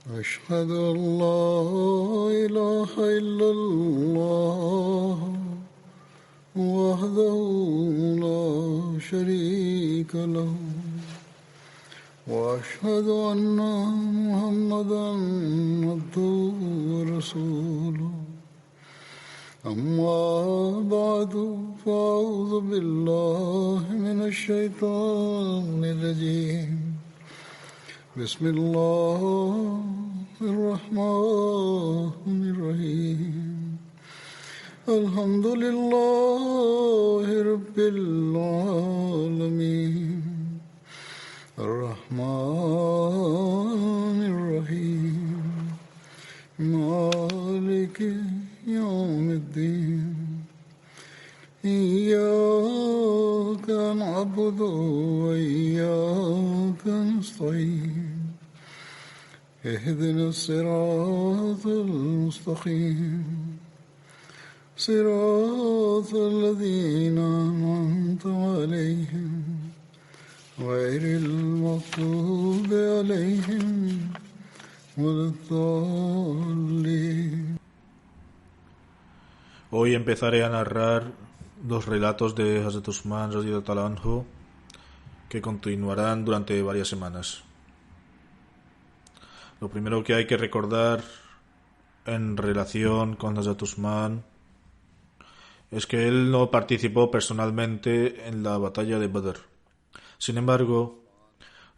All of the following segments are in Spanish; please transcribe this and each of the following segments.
أشهد أن لا إله إلا الله وحده لا شريك له وأشهد أن محمدا عبده ورسوله أما بعد فأعوذ بالله من الشيطان الرجيم بسم الله الرحمن الرحيم الحمد لله رب العالمين الرحمن الرحيم مالك يوم الدين إياك نعبد وإياك نستعين اهدنا الصراط المستقيم صراط الذين أنعمت عليهم غير المغضوب عليهم ولا الضالين. Hoy empezaré a narrar los relatos de Hazrat Usman radhiyallahu anhu que continuarán durante varias semanas. Lo primero que hay que recordar en relación con Hazrat Usman es que él no participó personalmente en la batalla de Badr. Sin embargo,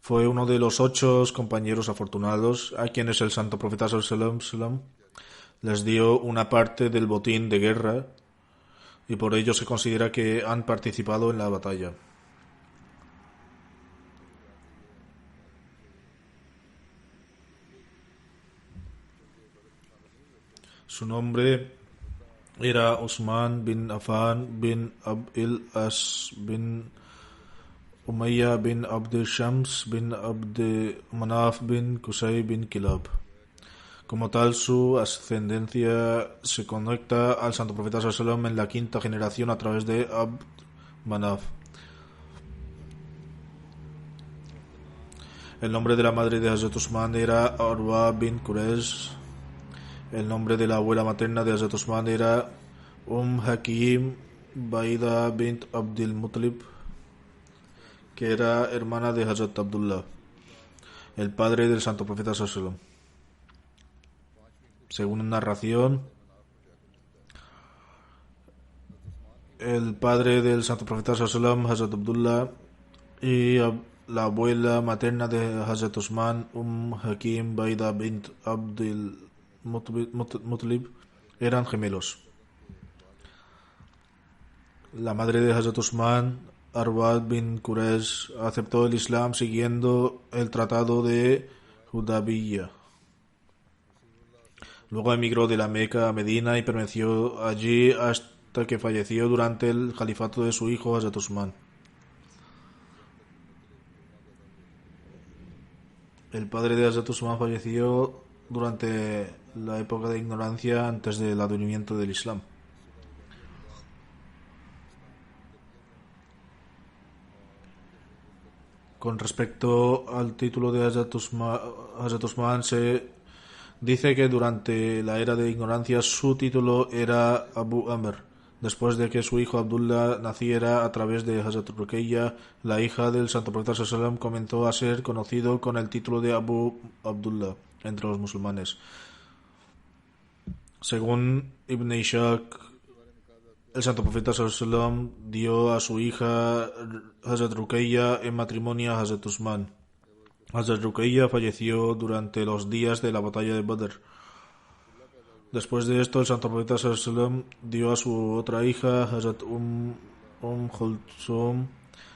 fue uno de los 8 compañeros afortunados a quienes el santo profeta sallallahu alaihi wasallam les dio una parte del botín de guerra y por ello se considera que han participado en la batalla. Su nombre era Usman bin Affan bin Abdil As bin Umayya bin Abd Shams bin Abd Manaf bin Qusay bin Kilab. Como tal, su ascendencia se conecta al santo profeta sallallahu alaihi wasallam en la 5ª generación a través de Abd Manaf. El nombre de la madre de Hazrat Usman era Arwa bin Quraysh. El nombre de la abuela materna de Hazrat Usman era Hakim Baida bint Abdul Muttalib, que era hermana de Hazrat Abdullah, el padre del santo profeta sallallahu alaihi wasallam. Según una narración, el padre del santo profeta sallallahu alaihi wasallam, Hazrat Abdullah, y la abuela materna de Hazrat Usman, Hakim Baida bint Abdul Muttalib, eran gemelos. La madre de Hazrat Usman, Arwad bin Quraysh, aceptó el Islam siguiendo el tratado de Hudaybiyah. Luego emigró de la Meca a Medina y permaneció allí hasta que falleció durante el califato de su hijo Hazrat Usman. El padre de Hazrat Usman falleció durante la época de ignorancia antes del advenimiento del Islam. Con respecto al título de Hazrat Usman, se dice que durante la era de ignorancia su título era Abu Amr, después de que su hijo Abdullah naciera a través de Hazrat Ruqayya, la hija del santo profeta sallallahu alaihi wasallam, comenzó a ser conocido con el título de Abu Abdullah entre los musulmanes. Según Ibn Ishaq, el santo profeta sallallahu alaihi wasallam dio a su hija Hazrat Ruqayya en matrimonio a Hazrat Usman. Hazrat Ruqayya falleció durante los días de la batalla de Badr. Después de esto, el santo profeta sallallahu alaihi wasallam dio a su otra hija, Hazrat Kulthum,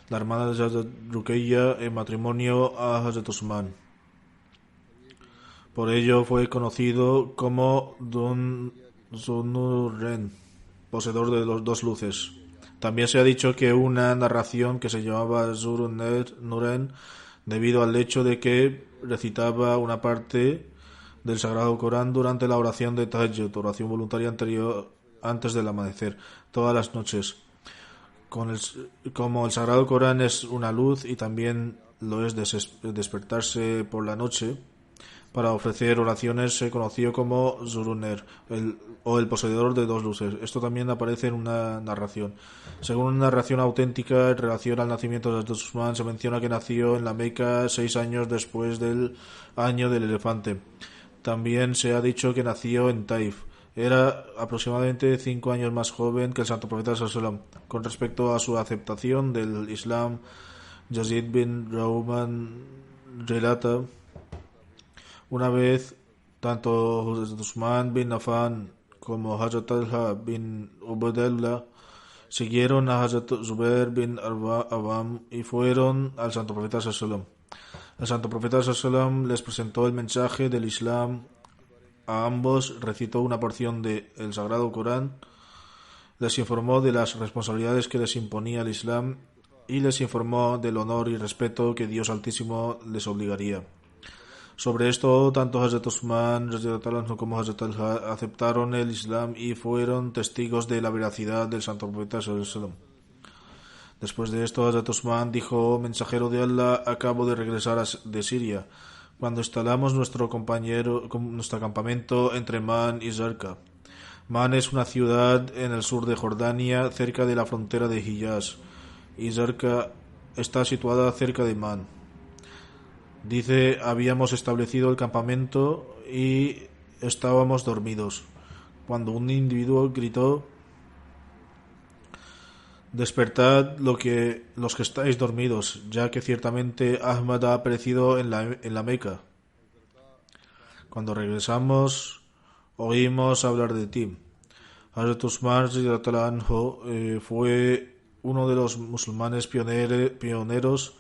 la hermana de Hazrat Ruqayya, en matrimonio a Hazrat Usman. Por ello fue conocido como Zunnuren, poseedor de los 2 luces. También se ha dicho que una narración que se llamaba Zunnuren, debido al hecho de que recitaba una parte del Sagrado Corán durante la oración de Tahajjud, oración voluntaria anterior antes del amanecer, todas las noches. Como el Sagrado Corán es una luz y también lo es despertarse por la noche, para ofrecer oraciones se conoció como Zuruner, el poseedor de 2 luces. Esto también aparece en una narración. Según una narración auténtica en relación al nacimiento de Hazrat Usman, se menciona que nació en la Meca 6 años después del año del elefante. También se ha dicho que nació en Taif. Era aproximadamente 5 años más joven que el santo profeta sallallahu alaihi wasallam. Con respecto a su aceptación del Islam, Yazid bin Rauman relata: una vez, tanto Hazrat Usman bin Affan como Hazrat Talha bin Ubaidullah siguieron a Hazrat Zubair bin Awam y fueron al santo profeta sallallahu alaihi wasallam. El santo profeta sallallahu alaihi wasallam les presentó el mensaje del Islam a ambos, recitó una porción del Sagrado Corán, les informó de las responsabilidades que les imponía el Islam y les informó del honor y respeto que Dios Altísimo les obligaría. Sobre esto, tanto Hazrat Usman como Hazrat Talha aceptaron el Islam y fueron testigos de la veracidad del santo profeta sallallahu alaihi wasallam. Después de esto, Hazrat Usman dijo: mensajero de Allah, acabo de regresar de Siria, cuando instalamos nuestro campamento entre Man y Zarqa. Man es una ciudad en el sur de Jordania, cerca de la frontera de Hijaz, y Zarqa está situada cerca de Man. Dice: habíamos establecido el campamento y estábamos dormidos, cuando un individuo gritó: despertad los que estáis dormidos, ya que ciertamente Ahmad ha aparecido en la Meca. Cuando regresamos, oímos hablar de ti. Hazrat Usman fue uno de los musulmanes pioneros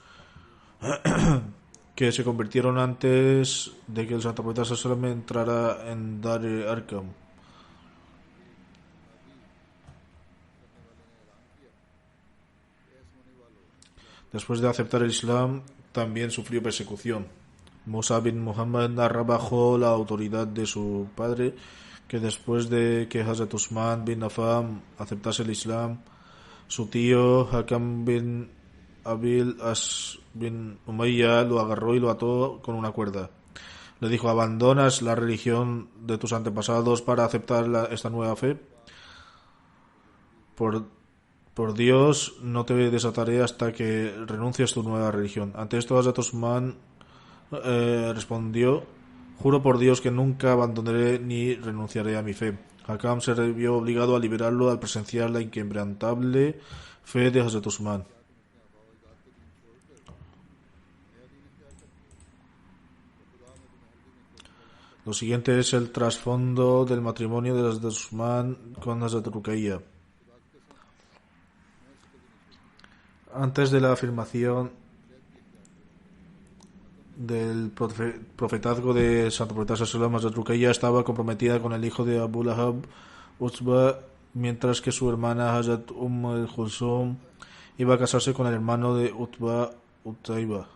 que se convirtieron antes de que el santo profeta sallallahu alaihi wasallam entrara en Dar al-Arqam. Después de aceptar el Islam, también sufrió persecución. Musa bin Muhammad narra bajo la autoridad de su padre que después de que Hazrat Usman bin Affan aceptase el Islam, su tío Hakam bin Abil As bin Umayya lo agarró y lo ató con una cuerda. Le dijo: ¿abandonas la religión de tus antepasados para aceptar esta nueva fe? Por Dios, no te desataré hasta que renuncies a tu nueva religión. Ante esto, Hazrat Usman respondió: juro por Dios que nunca abandonaré ni renunciaré a mi fe. Hakam se vio obligado a liberarlo al presenciar la inquebrantable fe de Hazrat Usman. Lo siguiente es el trasfondo del matrimonio de Hazrat Usman con Hazrat Ruqayya. Antes de la afirmación del profetazgo de Santo Profeta sallallahu alaihi wasallam, Hazrat Ruqayya estaba comprometida con el hijo de Abu Lahab, Utba, mientras que su hermana Hazrat al-Kulsum iba a casarse con el hermano de Utba, Utayba.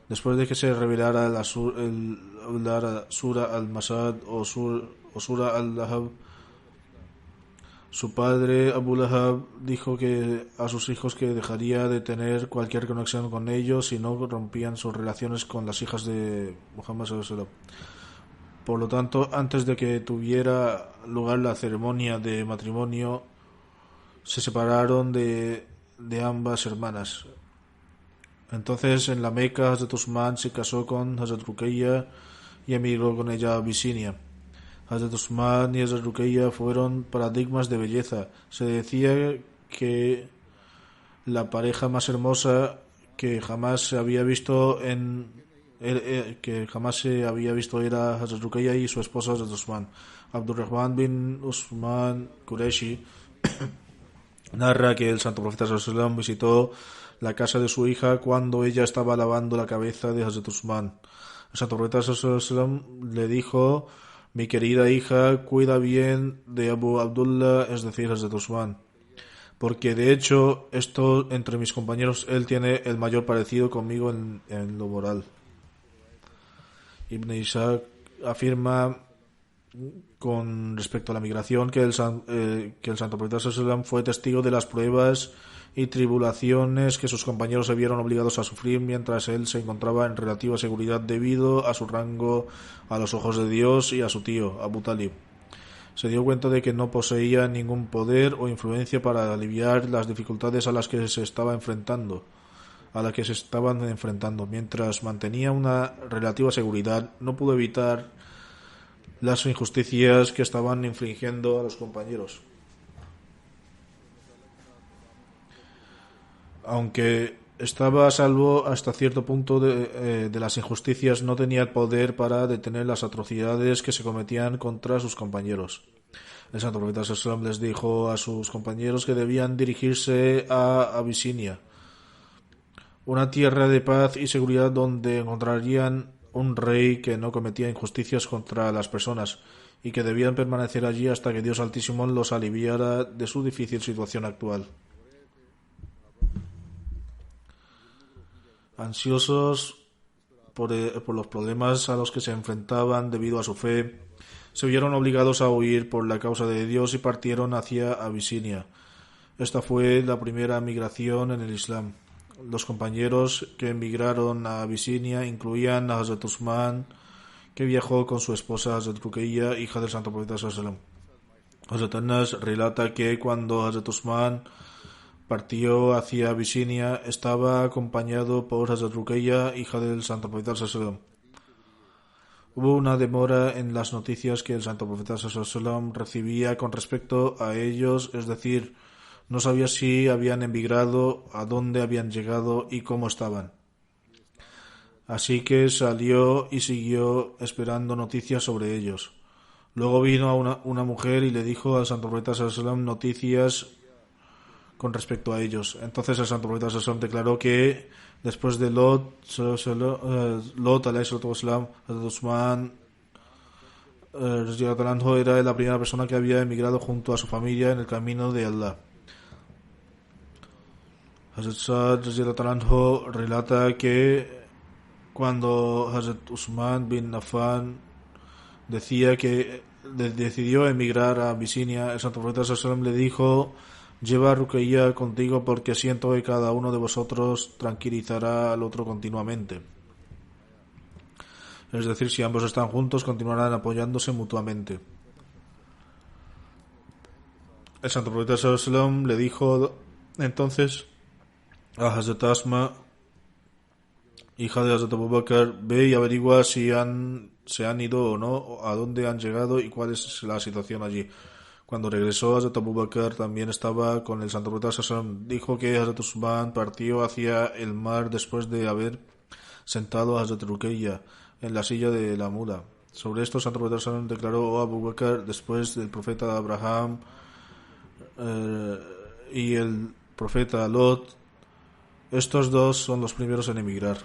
Después de que se revelara la Sura al-Masad o Sura al-Lahab, su padre Abu Lahab dijo a sus hijos que dejaría de tener cualquier conexión con ellos si no rompían sus relaciones con las hijas de Muhammad sallallahu alaihi wasallam. Por lo tanto, antes de que tuviera lugar la ceremonia de matrimonio, se separaron de ambas hermanas. Entonces, en la Meca, Hazrat Usman se casó con Hazrat Ruqayya y emigró con ella a Abisinia. Hazrat Usman y Hazrat Ruqayya fueron paradigmas de belleza. Se decía que la pareja más hermosa que jamás se había visto era Hazrat Ruqayya y su esposo Hazrat Usman. Abdurrahman bin Usman Qureshi narra que el santo profeta sallallahu alaihi wasallam visitó la casa de su hija cuando ella estaba lavando la cabeza de Hazrat Usman. El santo profeta sallallahu alaihi wasallam le dijo: mi querida hija, cuida bien de Abu Abdullah, es decir, Hazrat Usman, porque de hecho entre mis compañeros él tiene el mayor parecido conmigo en lo moral. Ibn Ishaq afirma con respecto a la migración que el Santo Profeta Sallallahu Alaihi Wasallam fue testigo de las pruebas y tribulaciones que sus compañeros se vieron obligados a sufrir mientras él se encontraba en relativa seguridad debido a su rango a los ojos de Dios y a su tío, Abu Talib. Se dio cuenta de que no poseía ningún poder o influencia para aliviar las dificultades a las que se estaban enfrentando. Mientras mantenía una relativa seguridad, no pudo evitar las injusticias que estaban infligiendo a los compañeros. Aunque estaba a salvo hasta cierto punto de las injusticias, no tenía el poder para detener las atrocidades que se cometían contra sus compañeros. El Santo Profeta Sallallahu Alaihi Wasallam les dijo a sus compañeros que debían dirigirse a Abisinia, una tierra de paz y seguridad donde encontrarían un rey que no cometía injusticias contra las personas y que debían permanecer allí hasta que Dios Altísimo los aliviara de su difícil situación actual. Ansiosos por los problemas a los que se enfrentaban debido a su fe, se vieron obligados a huir por la causa de Dios y partieron hacia Abisinia. Esta fue la primera migración en el Islam. Los compañeros que emigraron a Abisinia incluían a Hazrat Usman, que viajó con su esposa Hazrat Ruqayya, hija del Santo Profeta Sallallahu Alaihi Wasallam. Hazrat Anas relata que cuando Hazrat Usman partió hacia Abisinia, estaba acompañado por Hazrat Ruqayya, hija del Santo Profeta Sallallahu Alaihi Wasallam. Hubo una demora en las noticias que el Santo Profeta Sallallahu Alaihi Wasallam recibía con respecto a ellos, es decir, no sabía si habían emigrado, a dónde habían llegado y cómo estaban. Así que salió y siguió esperando noticias sobre ellos. Luego vino una mujer y le dijo al Santo Profeta Sallallahu Alaihi Wasallam noticias con respecto a ellos. Entonces el Santo Profeta Sallallahu Alaihi Wasallam declaró que después de Lot Alaihi Wasallam, Usman era la primera persona que había emigrado junto a su familia en el camino de Allah. Hazrat Sa'd relata que cuando Hazrat Usman bin Affan decidió emigrar a Abisinia, el Santo Profeta Sallallahu Alaihi Wasallam le dijo: lleva a Ruqayya contigo porque siento que cada uno de vosotros tranquilizará al otro continuamente. Es decir, si ambos están juntos, continuarán apoyándose mutuamente. El Santo Profeta Sallallahu Alaihi Wasallam le dijo entonces a Hazrat Asma, hija de Hazrat Abu Bakr: ve y averigua si se han ido o no, a dónde han llegado y cuál es la situación allí. Cuando regresó, Hazrat Abu Bakr también estaba con el Santo Profeta Sallallahu Alaihi Wasallam. Dijo que Hazrat Usman partió hacia el mar después de haber sentado a Hazrat Ruqayya en la silla de la mula. Sobre esto, el Santo Profeta Sallallahu Alaihi Wasallam declaró: Abu Bakr, después del profeta Abraham y el profeta Lot, estos dos son los primeros en emigrar.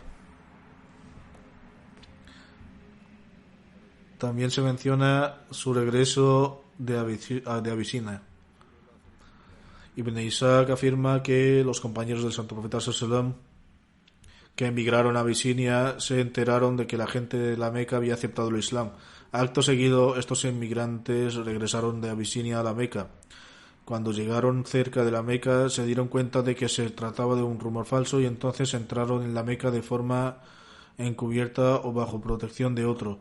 También se menciona su regreso de Abisinia. Ibn Ishaq afirma que los compañeros del Santo Profeta Sallallahu Alaihi Wasallam que emigraron a Abisinia se enteraron de que la gente de la Meca había aceptado el Islam. Acto seguido, estos inmigrantes regresaron de Abisinia a la Meca. Cuando llegaron cerca de la Meca, se dieron cuenta de que se trataba de un rumor falso y entonces entraron en la Meca de forma encubierta o bajo protección de otro.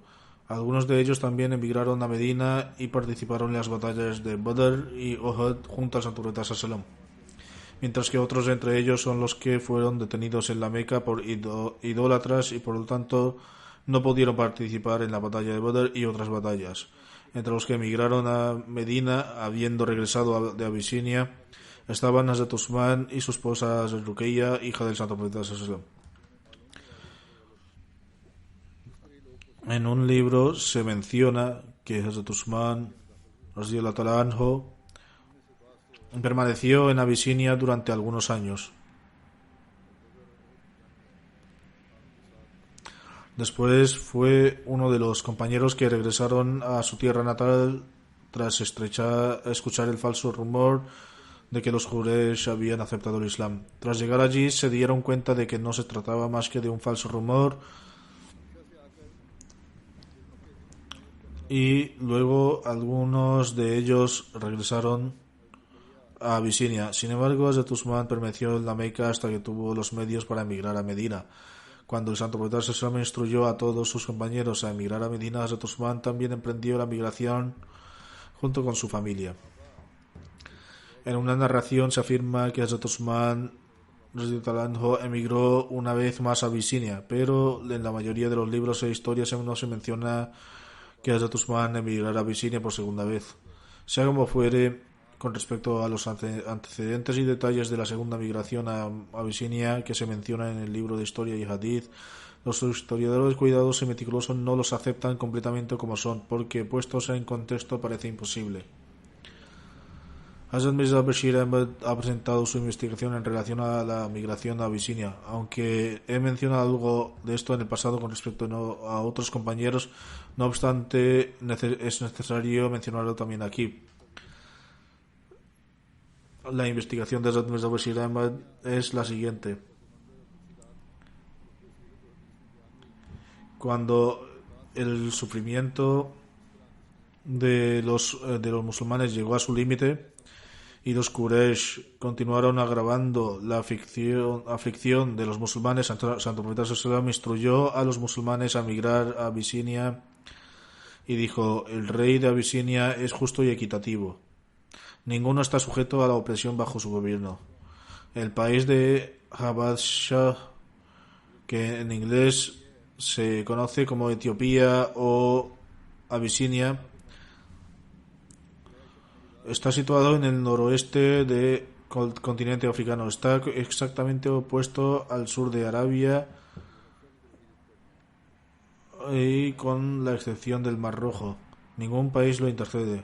Algunos de ellos también emigraron a Medina y participaron en las batallas de Badr y Uhud junto al Santo Profeta Sallallahu Alaihi Wasallam. Mientras que otros entre ellos son los que fueron detenidos en la Meca por idólatras y por lo tanto no pudieron participar en la batalla de Badr y otras batallas. Entre los que emigraron a Medina, habiendo regresado de Abisinia, estaban Hazrat Usman y su esposa Hazrat Ruqayya, hija del Santo Profeta Sallallahu Alaihi Wasallam. En un libro se menciona que Hazrat Usman radhiyallahu ta'ala anhu permaneció en Abisinia durante algunos años. Después fue uno de los compañeros que regresaron a su tierra natal tras escuchar el falso rumor de que los Quraysh habían aceptado el Islam. Tras llegar allí se dieron cuenta de que no se trataba más que de un falso rumor y luego algunos de ellos regresaron a Abisinia. Sin embargo, Hazrat Usman permaneció en la Meca hasta que tuvo los medios para emigrar a Medina. Cuando el santo profeta Sallallahu instruyó a todos sus compañeros a emigrar a Medina, Hazrat Usman también emprendió la migración junto con su familia. En una narración se afirma que Hazrat Usman emigró una vez más a Abisinia, pero en la mayoría de los libros e historias no se menciona que Hazrat Usman emigrara a Abisinia por segunda vez. Sea como fuere, con respecto a los antecedentes y detalles de la segunda migración a Abisinia que se menciona en el libro de historia y hadith, los historiadores cuidadosos y meticulosos no los aceptan completamente como son, porque puestos en contexto parece imposible. Hazrat Mirza Bashir Ahmad ha presentado su investigación en relación a la migración a Abisinia. Aunque he mencionado algo de esto en el pasado con respecto a otros compañeros, no obstante es necesario mencionarlo también aquí. La investigación de Hazrat Mirza Bashir Ahmad es la siguiente. Cuando el sufrimiento de los musulmanes llegó a su límite y los Quraysh continuaron agravando la aflicción de los musulmanes, Santo Profeta Sallallahu instruyó a los musulmanes a migrar a Abisinia y dijo: el rey de Abisinia es justo y equitativo. Ninguno está sujeto a la opresión bajo su gobierno. El país de Habasha, que en inglés se conoce como Etiopía o Abisinia, está situado en el noroeste del continente africano. Está exactamente opuesto al sur de Arabia y con la excepción del Mar Rojo. Ningún país lo intercede.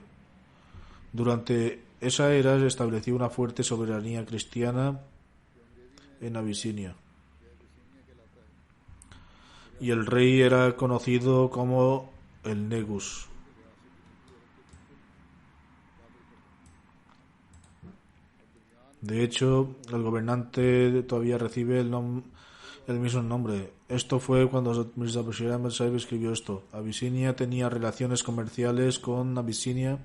Durante esa era se estableció una fuerte soberanía cristiana en Abisinia. Y el rey era conocido como el Negus. De hecho, el gobernante todavía recibe el mismo nombre. Esto fue cuando Mirza Bashir Ahmad Sahib escribió esto. Abisinia tenía relaciones comerciales con Abisinia.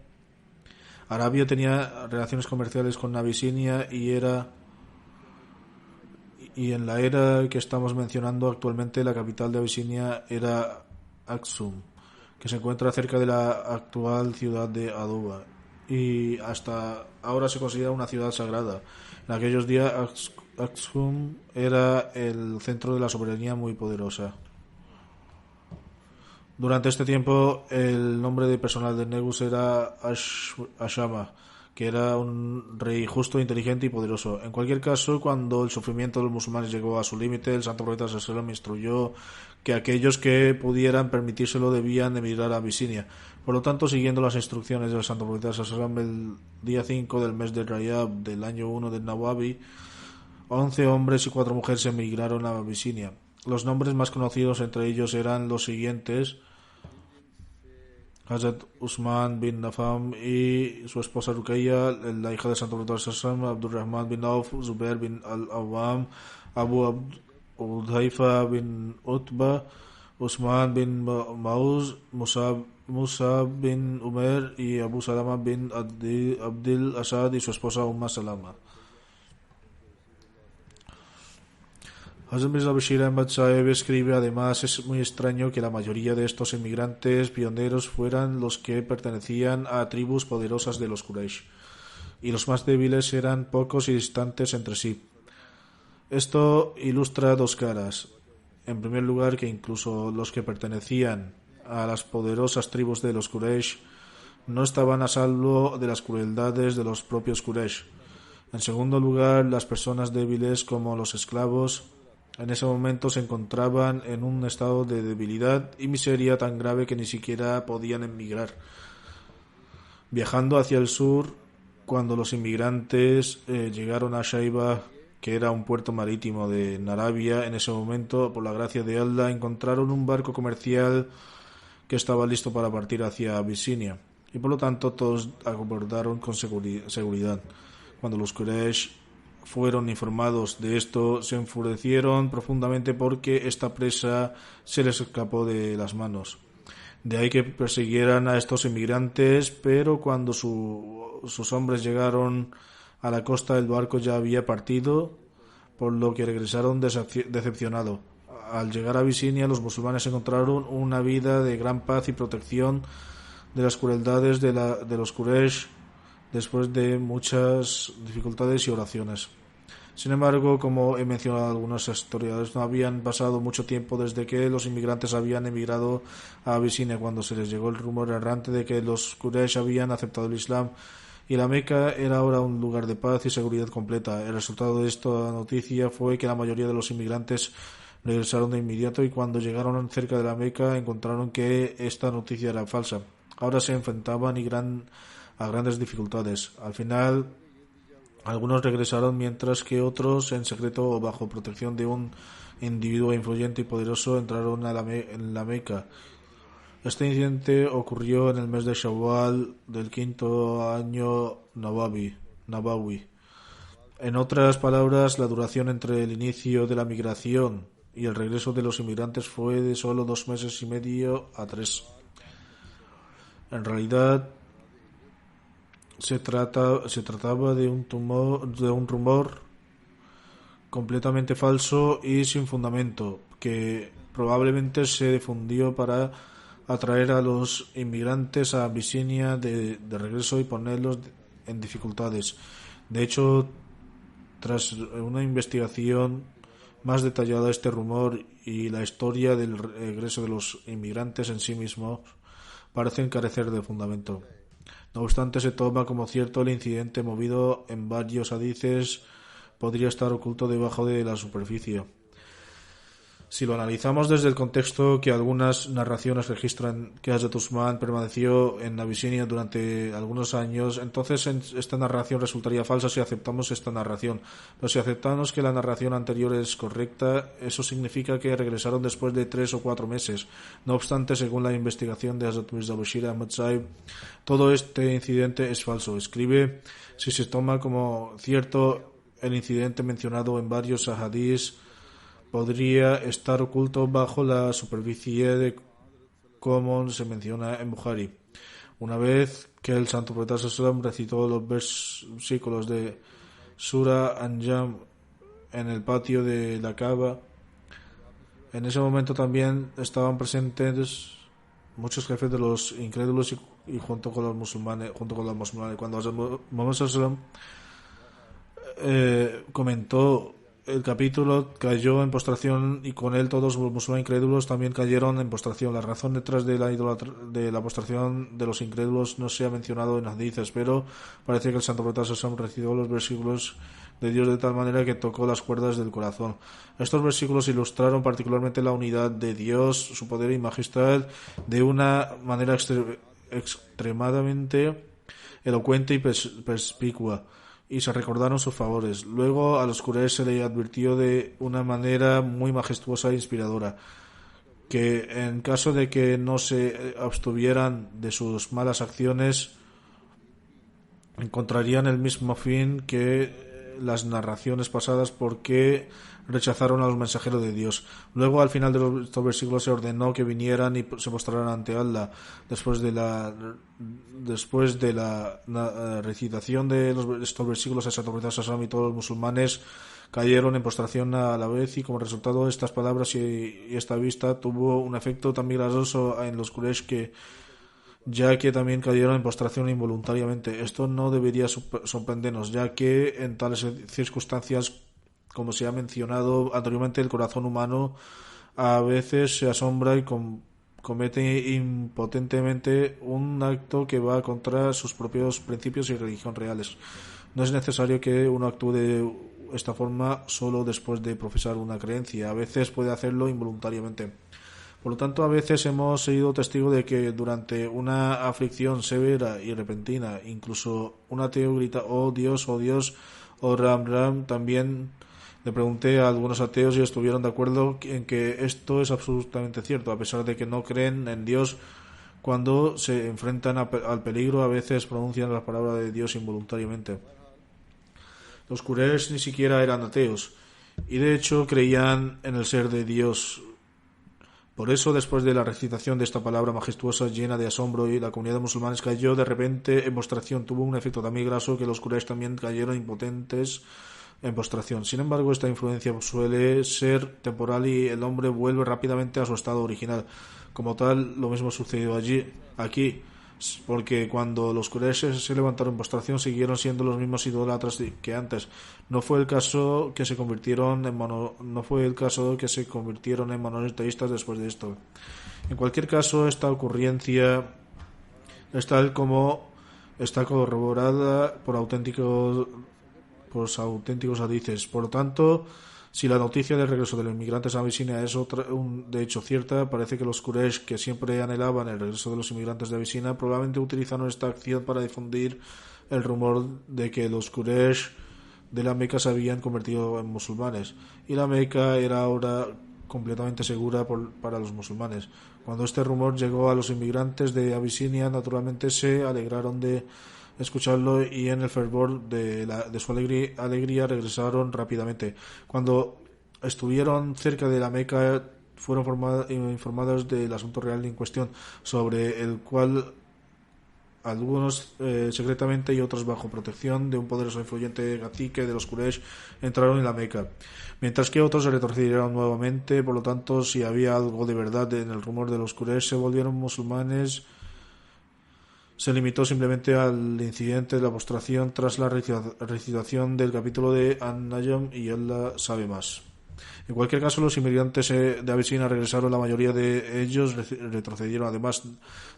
Arabia tenía relaciones comerciales con Abisinia y en la era que estamos mencionando actualmente la capital de Abisinia era Aksum, que se encuentra cerca de la actual ciudad de Aduba, y hasta ahora se considera una ciudad sagrada. En aquellos días Aksum era el centro de la soberanía muy poderosa. Durante este tiempo el nombre de personal de Negus era Ashama, que era un rey justo, inteligente y poderoso. En cualquier caso, cuando el sufrimiento de los musulmanes llegó a su límite, el santo profeta Sallallahu instruyó que aquellos que pudieran permitírselo debían emigrar a Abisinia. Por lo tanto, siguiendo las instrucciones del santo profeta Sallallahu, el día 5 del mes de Rayab del año 1 del Nawabi, 11 hombres y 4 mujeres emigraron a Abisinia. Los nombres más conocidos entre ellos eran los siguientes: Hazrat Usman bin Nafam y su esposa Ruqayya, la hija de Santo Profeta Sallallahu, Abdurrahman bin Auf, Zubair bin al-Awwam, Abu Udhaifa bin Utba, Usman bin Mauz, Musa bin Umer y Abu Salama bin Abdil Asad y su esposa Salama. Hazrat Mirza Bashir Ahmad Sahib escribe: además, es muy extraño que la mayoría de estos inmigrantes pioneros fueran los que pertenecían a tribus poderosas de los Quraysh, y los más débiles eran pocos y distantes entre sí. Esto ilustra dos caras. En primer lugar, que incluso los que pertenecían a las poderosas tribus de los Quraysh no estaban a salvo de las crueldades de los propios Quraysh. En segundo lugar, las personas débiles como los esclavos en ese momento se encontraban en un estado de debilidad y miseria tan grave que ni siquiera podían emigrar. Viajando hacia el sur, cuando los inmigrantes llegaron a Shaiba, que era un puerto marítimo de Arabia, en ese momento, por la gracia de Allah, encontraron un barco comercial que estaba listo para partir hacia Abisinia, y por lo tanto todos abordaron con seguridad. Cuando los Quraysh fueron informados de esto, se enfurecieron profundamente porque esta presa se les escapó de las manos. De ahí que persiguieran a estos inmigrantes, pero cuando sus hombres llegaron a la costa, el barco ya había partido, por lo que regresaron decepcionados. Al llegar a Abisinia, los musulmanes encontraron una vida de gran paz y protección de las crueldades de los Quraysh después de muchas dificultades y oraciones. Sin embargo, como he mencionado algunos historiadores, no habían pasado mucho tiempo desde que los inmigrantes habían emigrado a Abisinia cuando se les llegó el rumor errante de que los Quraysh habían aceptado el Islam y la Meca era ahora un lugar de paz y seguridad completa. El resultado de esta noticia fue que la mayoría de los inmigrantes regresaron de inmediato y cuando llegaron cerca de la Meca encontraron que esta noticia era falsa. Ahora se enfrentaban a grandes dificultades. Al final, algunos regresaron mientras que otros, en secreto o bajo protección de un individuo influyente y poderoso, entraron en la Meca. Este incidente ocurrió en el mes de Shawwal del quinto año Nabawi. En otras palabras, la duración entre el inicio de la migración y el regreso de los inmigrantes fue de solo 2 meses y medio a 3. En realidad, se trataba de un rumor completamente falso y sin fundamento, que probablemente se difundió para atraer a los inmigrantes a Abisinia de regreso y ponerlos en dificultades. De hecho, tras una investigación más detallada, este rumor y la historia del regreso de los inmigrantes en sí mismos parecen carecer de fundamento. No obstante, se toma como cierto el incidente movido en varios hadices podría estar oculto debajo de la superficie. Si lo analizamos desde el contexto que algunas narraciones registran que Hazrat Usman permaneció en Abisinia durante algunos años, entonces esta narración resultaría falsa si aceptamos esta narración. Pero si aceptamos que la narración anterior es correcta, eso significa que regresaron después de 3 o 4 meses. No obstante, según la investigación de Hazrat Mirza Bashir Ahmad Sahib, todo este incidente es falso. Escribe, si se toma como cierto el incidente mencionado en varios ahadís, podría estar oculto bajo la superficie de como se menciona en Bukhari. Una vez que el santo profeta Sallallahu recitó los versículos de Sura Anjam en el patio de la Kaaba, en ese momento también estaban presentes muchos jefes de los incrédulos y junto con los musulmanes. Cuando Muhammad Sallallahu comentó el capítulo, cayó en postración y con él todos los musulmanes incrédulos también cayeron en postración. La razón detrás de la postración de los incrédulos no se ha mencionado en hadices, pero parece que el santo profeta Sallallahu recitó los versículos de Dios de tal manera que tocó las cuerdas del corazón. Estos versículos ilustraron particularmente la unidad de Dios, su poder y majestad de una manera extremadamente elocuente y perspicua, y se recordaron sus favores. Luego a los Quraysh se le advirtió de una manera muy majestuosa e inspiradora que en caso de que no se abstuvieran de sus malas acciones encontrarían el mismo fin que las narraciones pasadas porque rechazaron a los mensajeros de Dios. Luego al final de estos versículos se ordenó que vinieran y se mostraran ante Allah. Después de la recitación de estos versículos, el santo profeta Sallallahu y todos los musulmanes cayeron en postración a la vez, y como resultado estas palabras y esta vista tuvo un efecto tan milagroso en los Quraysh ya que también cayeron en postración involuntariamente. Esto no debería sorprendernos, ya que en tales circunstancias, como se ha mencionado anteriormente, el corazón humano a veces se asombra y comete impotentemente un acto que va contra sus propios principios y religión reales. No es necesario que uno actúe de esta forma solo después de profesar una creencia. A veces puede hacerlo involuntariamente. Por lo tanto, a veces hemos sido testigos de que durante una aflicción severa y repentina, incluso un ateo grita "oh Dios", o Ram Ram. También le pregunté a algunos ateos y estuvieron de acuerdo en que esto es absolutamente cierto, a pesar de que no creen en Dios. Cuando se enfrentan al peligro, a veces pronuncian la palabra de Dios involuntariamente. Los Quraysh ni siquiera eran ateos, y de hecho creían en el ser de Dios. Por eso, después de la recitación de esta palabra majestuosa llena de asombro, y la comunidad de musulmanes cayó de repente en postración, tuvo un efecto tan milagroso que los Quraysh también cayeron impotentes en postración. Sin embargo, esta influencia suele ser temporal y el hombre vuelve rápidamente a su estado original. Como tal, lo mismo sucedió aquí, porque cuando los Quraysh se levantaron en postración siguieron siendo los mismos idólatras que antes. No fue el caso que se convirtieron en monoteístas después de esto. En cualquier caso, esta ocurrencia es tal como está corroborada por auténticos hadices. Por lo tanto, si la noticia del regreso de los inmigrantes a Abisinia es de hecho cierta, parece que los Quraysh, que siempre anhelaban el regreso de los inmigrantes de Abisinia, probablemente utilizaron esta acción para difundir el rumor de que los Quraysh de la Meca se habían convertido en musulmanes, y la Meca era ahora completamente segura para los musulmanes. Cuando este rumor llegó a los inmigrantes de Abisinia, naturalmente se alegraron de escucharlo y en el fervor de su alegría regresaron rápidamente. Cuando estuvieron cerca de la Meca, fueron informados del asunto real en cuestión, sobre el cual algunos secretamente y otros bajo protección de un poderoso e influyente cacique de los Quraysh entraron en la Meca, mientras que otros se retrocedieron nuevamente. Por lo tanto, si había algo de verdad en el rumor de los Quraysh se volvieron musulmanes, se limitó simplemente al incidente de la postración tras la recitación del capítulo de An-Najm, y Allah sabe más. En cualquier caso, los inmigrantes de Abisinia regresaron. La mayoría de ellos retrocedieron. Además,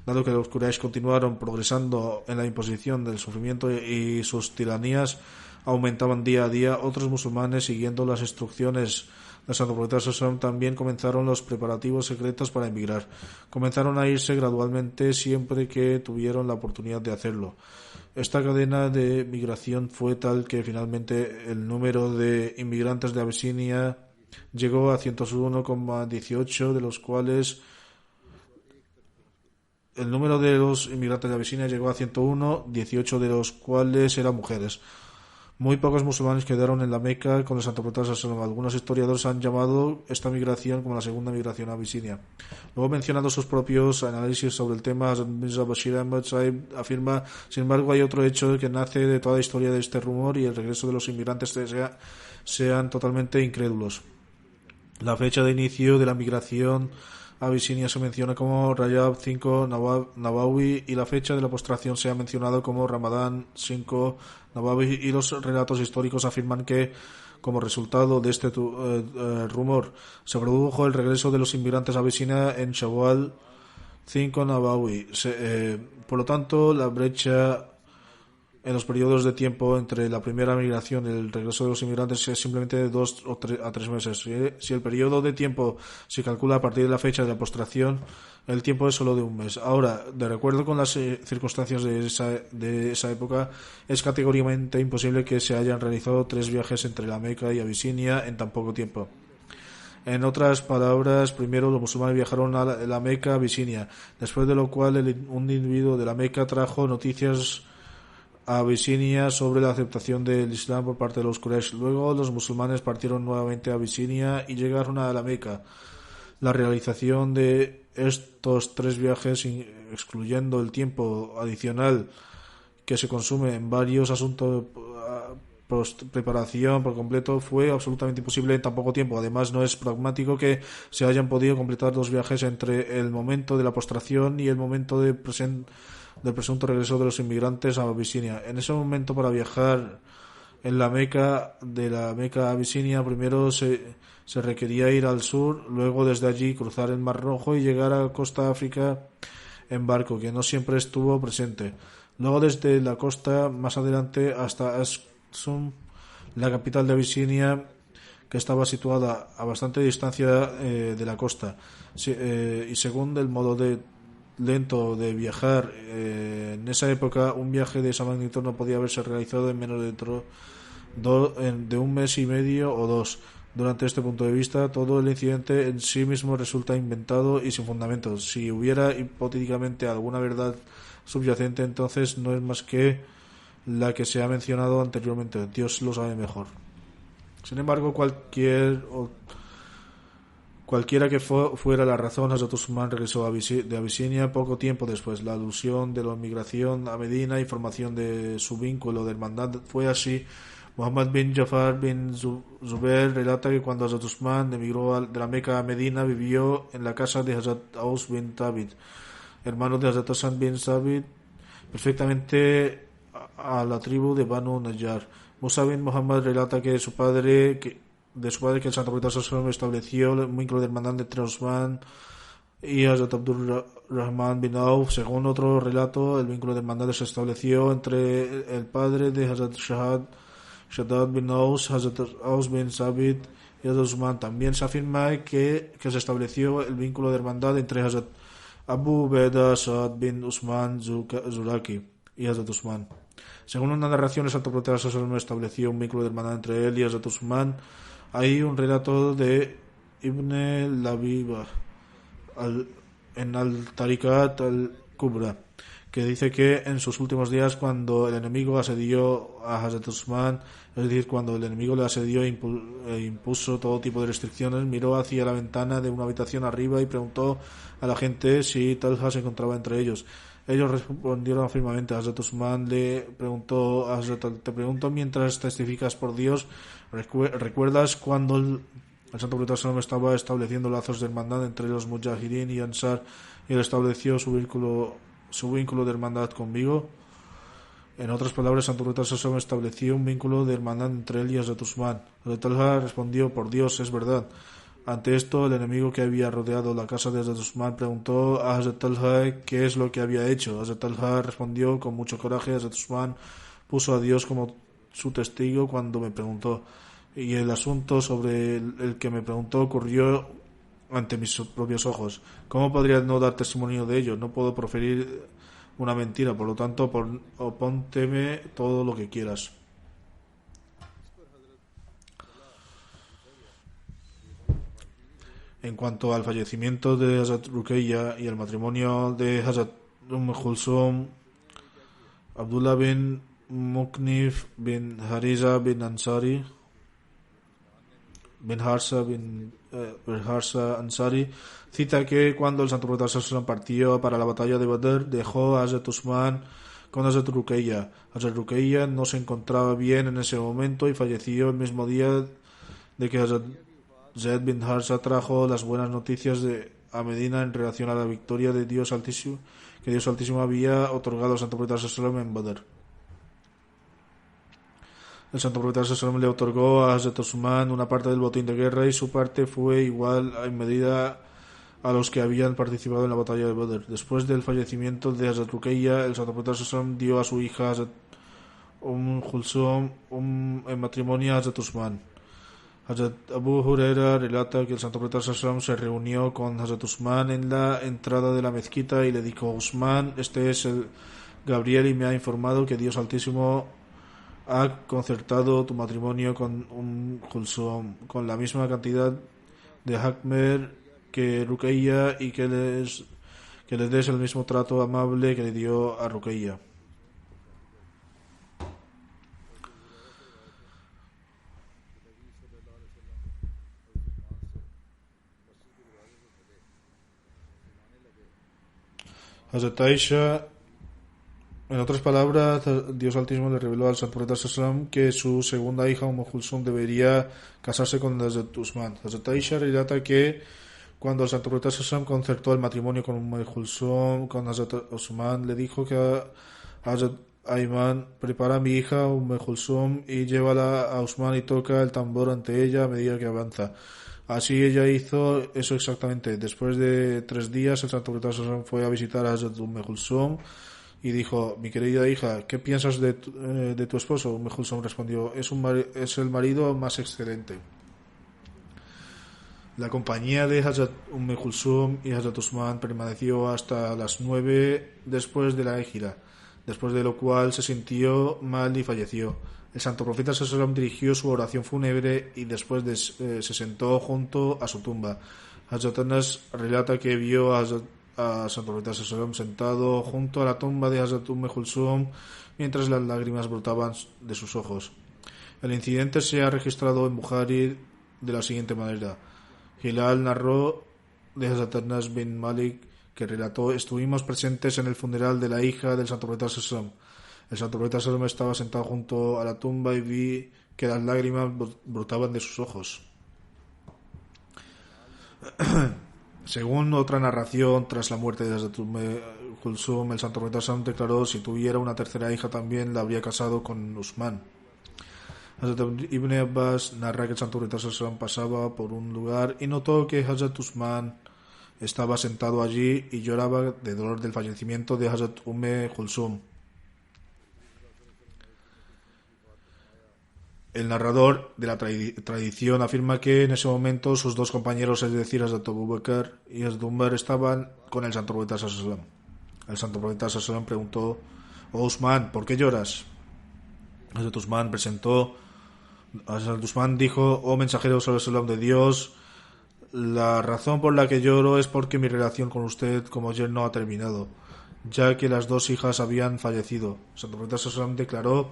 dado que los Quraysh continuaron progresando en la imposición del sufrimiento y sus tiranías aumentaban día a día, otros musulmanes, siguiendo las instrucciones de Santo Profeta Sallallahu, también comenzaron los preparativos secretos para emigrar. Comenzaron a irse gradualmente siempre que tuvieron la oportunidad de hacerlo. Esta cadena de migración fue tal que finalmente el número de inmigrantes de Abisinia llegó a 101,18, de los cuales el número de los inmigrantes de Abisinia llegó a 101, 18 de los cuales eran mujeres. Muy pocos musulmanes quedaron en la Meca con el Santo Profeta Sallallahu. Algunos historiadores han llamado esta migración como la segunda migración a Abisinia. Luego, mencionando sus propios análisis sobre el tema, Mirza Bashir Ahmad Saib afirma: sin embargo, hay otro hecho que nace de toda la historia de este rumor y el regreso de los inmigrantes sean totalmente incrédulos. La fecha de inicio de la migración a Abisinia se menciona como Rajab 5 Nabawi, y la fecha de la postración se ha mencionado como Ramadán 5 Nabawi, y los relatos históricos afirman que, como resultado de este rumor, se produjo el regreso de los inmigrantes a Abisinia en Shawwal 5 Nabawi. Por lo tanto, la brecha en los periodos de tiempo entre la primera migración y el regreso de los inmigrantes es simplemente de 2 a 3 meses. Si el periodo de tiempo se calcula a partir de la fecha de la postración, el tiempo es solo de un mes. Ahora, de acuerdo con las circunstancias de esa época, es categóricamente imposible que se hayan realizado 3 viajes entre la Meca y Abisinia en tan poco tiempo. En otras palabras, primero los musulmanes viajaron a la Meca, Abisinia, después de lo cual un individuo de la Meca trajo noticias a Abisinia sobre la aceptación del Islam por parte de los Quraysh. Luego los musulmanes partieron nuevamente a Abisinia y llegaron a la Meca. La realización de estos 3 viajes, excluyendo el tiempo adicional que se consume en varios asuntos preparación por completo, fue absolutamente imposible en tan poco tiempo. Además, no es pragmático que se hayan podido completar 2 viajes entre el momento de la postración y el momento del presunto regreso de los inmigrantes a Abisinia. En ese momento, para viajar en la Meca, de la Meca a Abisinia, primero se requería ir al sur, luego desde allí cruzar el Mar Rojo y llegar a Costa África en barco, que no siempre estuvo presente. Luego desde la costa más adelante hasta Aksum, la capital de Abisinia, que estaba situada a bastante distancia de la costa. Y según el modo lento de viajar en esa época, un viaje de esa magnitud no podía haberse realizado en menos de un mes y medio o 2. Durante este punto de vista, todo el incidente en sí mismo resulta inventado y sin fundamento. Si hubiera hipotéticamente alguna verdad subyacente, entonces no es más que la que se ha mencionado anteriormente. Dios lo sabe mejor. Sin embargo, Cualquiera que fuera la razón, Hazrat Usman regresó de Abisinia poco tiempo después. La alusión de la inmigración a Medina y formación de su vínculo de hermandad fue así. Muhammad bin Jafar bin Zubair relata que cuando Hazrat Usman emigró de la Meca a Medina, vivió en la casa de Hazrat Aus bin Thabit, hermano de Hazrat Hassan bin Thabit, perfectamente a la tribu de Banu Najjar. Musa bin Muhammad relata que de su padre que el Santo Profeta Sallallahu estableció un vínculo de hermandad entre Usman y Hazrat Abdul Rahman bin Auf. Según otro relato, el vínculo de hermandad se estableció entre el padre de Hazrat Shaddad bin Aus, Hazrat Aus bin Sabit y Hazrat Usman. También se afirma que se estableció el vínculo de hermandad entre Hazrat Abu Ubaidah Saad bin Usman Zuraki y Hazrat Usman. Según una narración, el Santo Profeta Sallallahu estableció un vínculo de hermandad entre él y Hazrat Usman. Hay un relato de Ibn Labiba en al-Tariqat al-Kubra que dice que en sus últimos días, cuando el enemigo asedió a Hazrat Usman, es decir, cuando el enemigo le asedió e impuso todo tipo de restricciones, miró hacia la ventana de una habitación arriba y preguntó a la gente si Talha se encontraba entre ellos. Ellos respondieron afirmativamente. Hazrat Usman le preguntó a Hazrat: te pregunto mientras testificas por Dios, ¿recuerdas cuando el Santo Profeta Sallallahu estaba estableciendo lazos de hermandad entre los Mujahirin y Ansar y él estableció su vínculo de hermandad conmigo? En otras palabras, el Santo Profeta Sallallahu estableció un vínculo de hermandad entre él y Hazrat Usman. Hazrat Talha respondió: por Dios, es verdad. Ante esto, el enemigo que había rodeado la casa de Hazrat Usman preguntó a Hazrat Talha qué es lo que había hecho. Hazrat Talha respondió con mucho coraje: Hazrat Usman puso a Dios como su testigo cuando me preguntó, y el asunto sobre el que me preguntó ocurrió ante mis propios ojos. ¿Cómo podría no dar testimonio de ello? No puedo proferir una mentira, por lo tanto, opónteme todo lo que quieras. En cuanto al fallecimiento de Hazrat Ruqayya y el matrimonio de Hazrat Kulsum, Abdullah bin Muknif bin Hariza bin Ansari bin Harsa Ansari cita que cuando el Santo Profeta Sallallahu partió para la batalla de Badr, dejó a Hazrat Usman con Hazrat Ruqayya. Hazrat Ruqayya no se encontraba bien en ese momento y falleció el mismo día de que Hazrat Zaid bin Harsa trajo las buenas noticias a Medina en relación a la victoria de Dios Altísimo, que Dios Altísimo había otorgado al Santo Profeta Sallallahu en Badr. El Santo Profeta Sallallahu le otorgó a Hazrat Usman una parte del botín de guerra y su parte fue igual en medida a los que habían participado en la batalla de Badr. Después del fallecimiento de Hazrat Ruqayya, el Santo Profeta Sallallahu dio a su hija Hazrat Kulsum en matrimonio a Hazrat Usman. Hazrat Abu Huraira relata que el Santo Profeta Sallallahu se reunió con Hazrat Usman en la entrada de la mezquita y le dijo: Usman, este es el Gabriel y me ha informado que Dios Altísimo ha concertado tu matrimonio con Kulsum con la misma cantidad de Hakmer que Ruqayya y que les des el mismo trato amable que le dio a Ruqayya. Hazrat Aisha, en otras palabras, Dios Altísimo le reveló al Santo Profeta Sallallahu que su segunda hija, Kulsum, debería casarse con Hazrat Usman. Hazrat Aisha relata que cuando el Santo Profeta Sallallahu concertó el matrimonio con Kulsum, con Hazrat Usman, le dijo que a Hazrat Ayman: prepara a mi hija Kulsum y llévala a Usman y toca el tambor ante ella a medida que avanza. Así ella hizo eso exactamente. Después de 3 días, el Santo Profeta Sallallahu fue a visitar a Hazrat Kulsum y dijo: mi querida hija, ¿qué piensas de tu esposo? Kulsum respondió: es el marido más excelente. La compañía de Hazrat Kulsum y Hazrat Usman permaneció hasta las 9 después de la égida, después de lo cual se sintió mal y falleció. El Santo Profeta Sallallahu dirigió su oración fúnebre y después se sentó junto a su tumba. Hazrat Anas relata que vio a Santo Profeta Sallallahu sentado junto a la tumba de Hazrat Kulsum mientras las lágrimas brotaban de sus ojos. El incidente se ha registrado en Bukhari de la siguiente manera: Hilal narró de Hazrat Anas bin Malik, que relató: estuvimos presentes en el funeral de la hija del Santo Profeta Sallam. El Santo Profeta Sallam estaba sentado junto a la tumba y vi que las lágrimas brotaban de sus ojos. Según otra narración, tras la muerte de Hazrat Kulsum, el Santo Profeta Sallam declaró: si tuviera una tercera hija también la habría casado con Usman. Hazrat Ibn Abbas narra que el Santo Profeta Sallam pasaba por un lugar y notó que Hazrat Usman estaba sentado allí y lloraba de dolor del fallecimiento de Hazrat Kulsum. El narrador de la tradición afirma que en ese momento sus dos compañeros, es decir, Hazrat Abu Bakr y Hazrat Umar, estaban con el Santo Profeta Sallam. El Santo Profeta Sallam preguntó: oh Usman, ¿por qué lloras? Hazrat Usman dijo: oh mensajero Sallam de Dios, la razón por la que lloro es porque mi relación con usted como yerno ha terminado, ya que las dos hijas habían fallecido. El Santo Profeta Sallam declaró: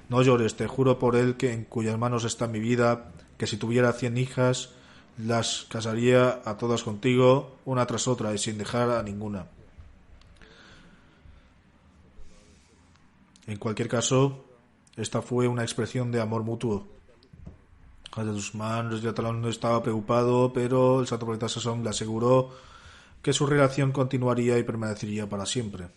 no llores, te juro por él que en cuyas manos está mi vida, que si tuviera 100 hijas, las casaría a todas contigo, una tras otra, y sin dejar a ninguna. En cualquier caso, esta fue una expresión de amor mutuo. Hazrat Usman no estaba preocupado, pero el Santo Profeta Sallam le aseguró que su relación continuaría y permanecería para siempre.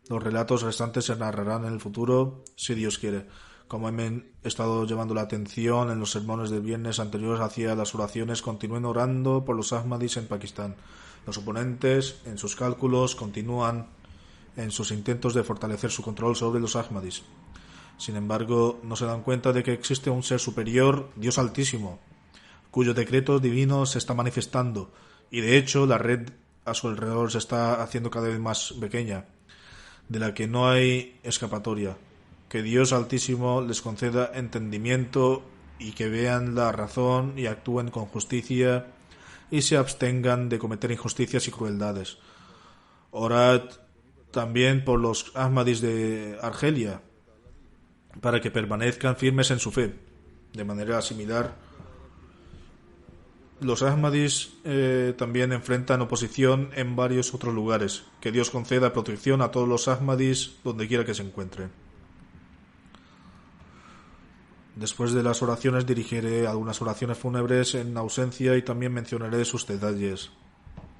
Los relatos restantes se narrarán en el futuro, si Dios quiere. Como he estado llevando la atención en los sermones del viernes anteriores hacia las oraciones, continúen orando por los Ahmadis en Pakistán. Los oponentes, en sus cálculos, continúan en sus intentos de fortalecer su control sobre los Ahmadis. Sin embargo, no se dan cuenta de que existe un ser superior, Dios Altísimo, cuyo decreto divino se está manifestando, y de hecho la red a su alrededor se está haciendo cada vez más pequeña, de la que no hay escapatoria. Que Dios Altísimo les conceda entendimiento y que vean la razón y actúen con justicia y se abstengan de cometer injusticias y crueldades. Orad también por los Ahmadis de Argelia, para que permanezcan firmes en su fe. De manera similar, los Ahmadis también enfrentan oposición en varios otros lugares. Que Dios conceda protección a todos los Ahmadis donde quiera que se encuentren. Después de las oraciones dirigiré algunas oraciones fúnebres en ausencia y también mencionaré sus detalles.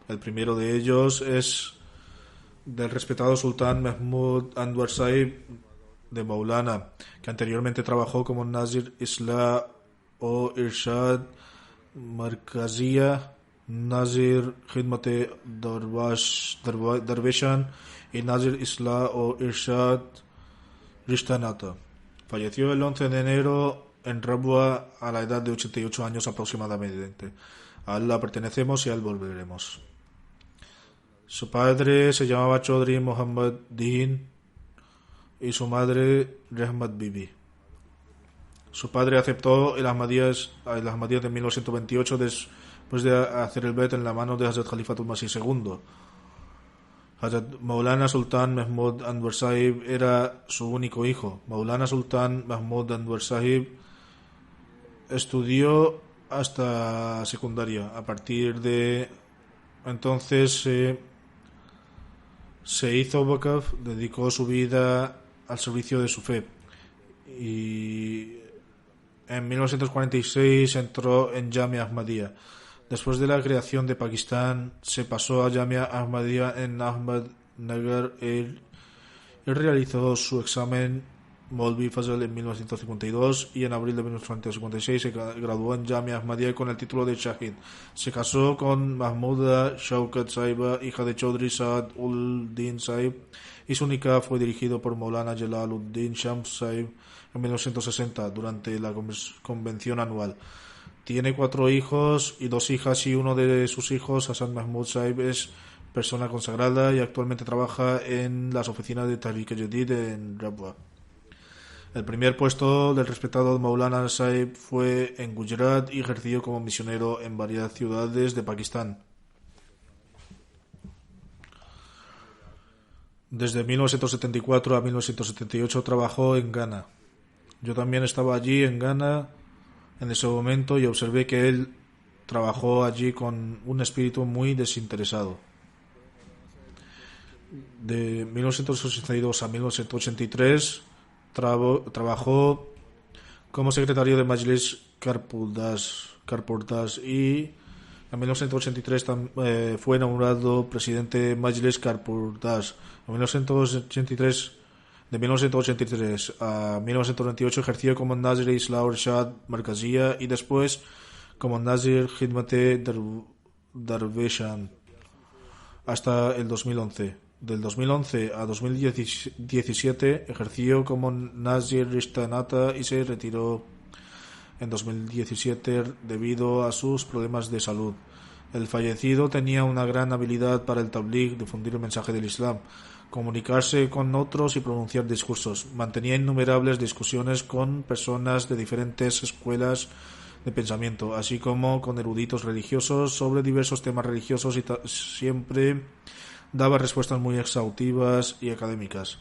El primero de ellos es del respetado sultán Mahmud Anwar Sahib de Maulana, que anteriormente trabajó como Nazir Islah o Irshad Markazia, Nazir Khidmate Darveshan y Nazir Islah o Irshad Rishtanata. Falleció el 11 de enero en Rabwa a la edad de 88 años aproximadamente. A Allah pertenecemos y a él volveremos. Su padre se llamaba Chaudhry Muhammad Din y su madre Rahmat Bibi. Su padre aceptó el Ahmadiyya de 1928 después de hacer el bet en la mano de Hazrat Khalifatul Masih II. Hazrat Maulana Sultan Mahmud Anwar Sahib era su único hijo. Maulana Sultan Mahmud Anwar Sahib estudió hasta secundaria. A partir de entonces se hizo Wakaf, dedicó su vida al servicio de su fe y en 1946 entró en Jamia Ahmadiyya. Después de la creación de Pakistán se pasó a Jamia Ahmadiyya en Ahmadnagar y realizó su examen Maulvi Fazl en 1952 y en abril de 1956 se graduó en Jamia Ahmadiyya con el título de Shahid. Se casó con Mahmuda Shaukat Sahiba, hija de Chaudhry Saad ul Din Sahib, y su nikah fue dirigido por Maulana Jalaluddin Shams Sahib en 1960 durante la convención anual. Tiene 4 hijos y 2 hijas y uno de sus hijos, Hassan Mahmud Sahib, es persona consagrada y actualmente trabaja en las oficinas de Tahrik-e-Jadid en Rabwa. El primer puesto del respetado Maulana Sahib fue en Gujarat y ejerció como misionero en varias ciudades de Pakistán. Desde 1974 a 1978 trabajó en Ghana. Yo también estaba allí en Ghana en ese momento y observé que él trabajó allí con un espíritu muy desinteresado. De 1982 a 1983 trabajó como secretario de Majlis Karpurdas y en 1983 fue nombrado presidente de Majlis Karpurdas. En 1983, de 1983 a 1998 ejerció como Nazir Islah Irshad Markaziyya y después como Nazir Khidmat-e Darveshan hasta el 2011. Del 2011 a 2017 ejerció como Nazir Rishta-e-Nata y se retiró en 2017 debido a sus problemas de salud. El fallecido tenía una gran habilidad para el tabligh, difundir el mensaje del Islam, comunicarse con otros y pronunciar discursos. Mantenía innumerables discusiones con personas de diferentes escuelas de pensamiento, así como con eruditos religiosos sobre diversos temas religiosos y siempre daba respuestas muy exhaustivas y académicas.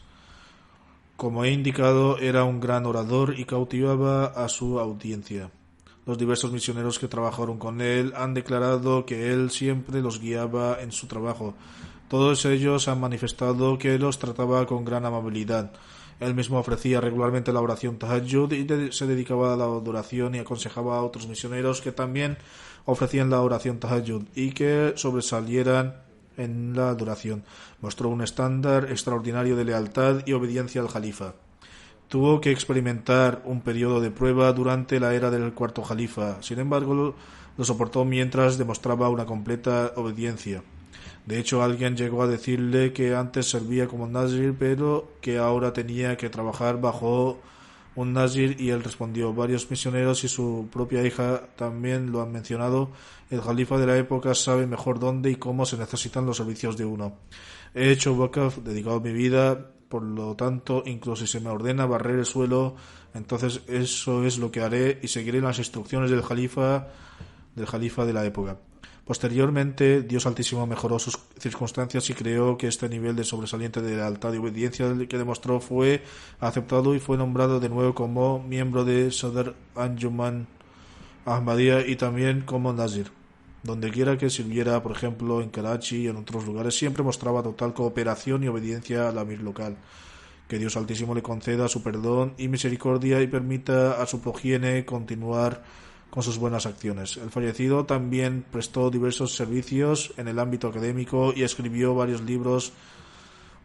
Como he indicado, era un gran orador y cautivaba a su audiencia. Los diversos misioneros que trabajaron con él han declarado que él siempre los guiaba en su trabajo. Todos ellos han manifestado que los trataba con gran amabilidad. Él mismo ofrecía regularmente la oración Tahajjud y se dedicaba a la adoración y aconsejaba a otros misioneros que también ofrecían la oración Tahajjud y que sobresalieran en la adoración. Mostró un estándar extraordinario de lealtad y obediencia al Jalifa. Tuvo que experimentar un periodo de prueba durante la era del cuarto Jalifa. Sin embargo, lo soportó mientras demostraba una completa obediencia. De hecho, alguien llegó a decirle que antes servía como Nazir, pero que ahora tenía que trabajar bajo un Nazir, y él respondió: varios misioneros y su propia hija también lo han mencionado. El Jalifa de la época sabe mejor dónde y cómo se necesitan los servicios de uno. He hecho wakaf, dedicado mi vida, por lo tanto, incluso si se me ordena barrer el suelo, entonces eso es lo que haré y seguiré las instrucciones del Jalifa de la época. Posteriormente, Dios Altísimo mejoró sus circunstancias y creó que este nivel de sobresaliente de lealtad y obediencia que demostró fue aceptado y fue nombrado de nuevo como miembro de Sadr Anjuman Ahmadiyya y también como Nazir. Donde quiera que sirviera, por ejemplo en Karachi y en otros lugares, siempre mostraba total cooperación y obediencia al amir local. Que Dios Altísimo le conceda su perdón y misericordia y permita a su progenie continuar con sus buenas acciones. El fallecido también prestó diversos servicios en el ámbito académico y escribió varios libros.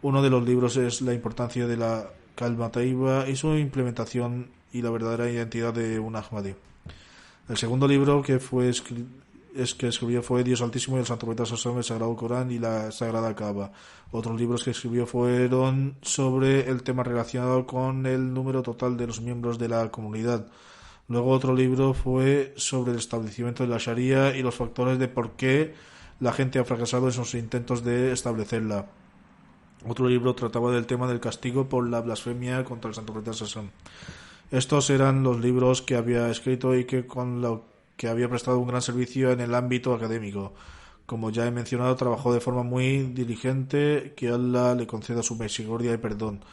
Uno de los libros es La importancia de la Kalma Tayyiba y su implementación y la verdadera identidad de un Ahmadi. El segundo libro que escribió fue Dios Altísimo y el Santo Profeta Sallallahu, el Sagrado Corán y la Sagrada Kaaba. Otros libros que escribió fueron sobre el tema relacionado con el número total de los miembros de la comunidad. Luego otro libro fue sobre el establecimiento de la Sharia y los factores de por qué la gente ha fracasado en sus intentos de establecerla. Otro libro trataba del tema del castigo por la blasfemia contra el Santo Profeta Sallallahu. Estos eran los libros que había escrito y que con lo que había prestado un gran servicio en el ámbito académico. Como ya he mencionado, trabajó de forma muy diligente, que Allah le conceda su misericordia y perdón.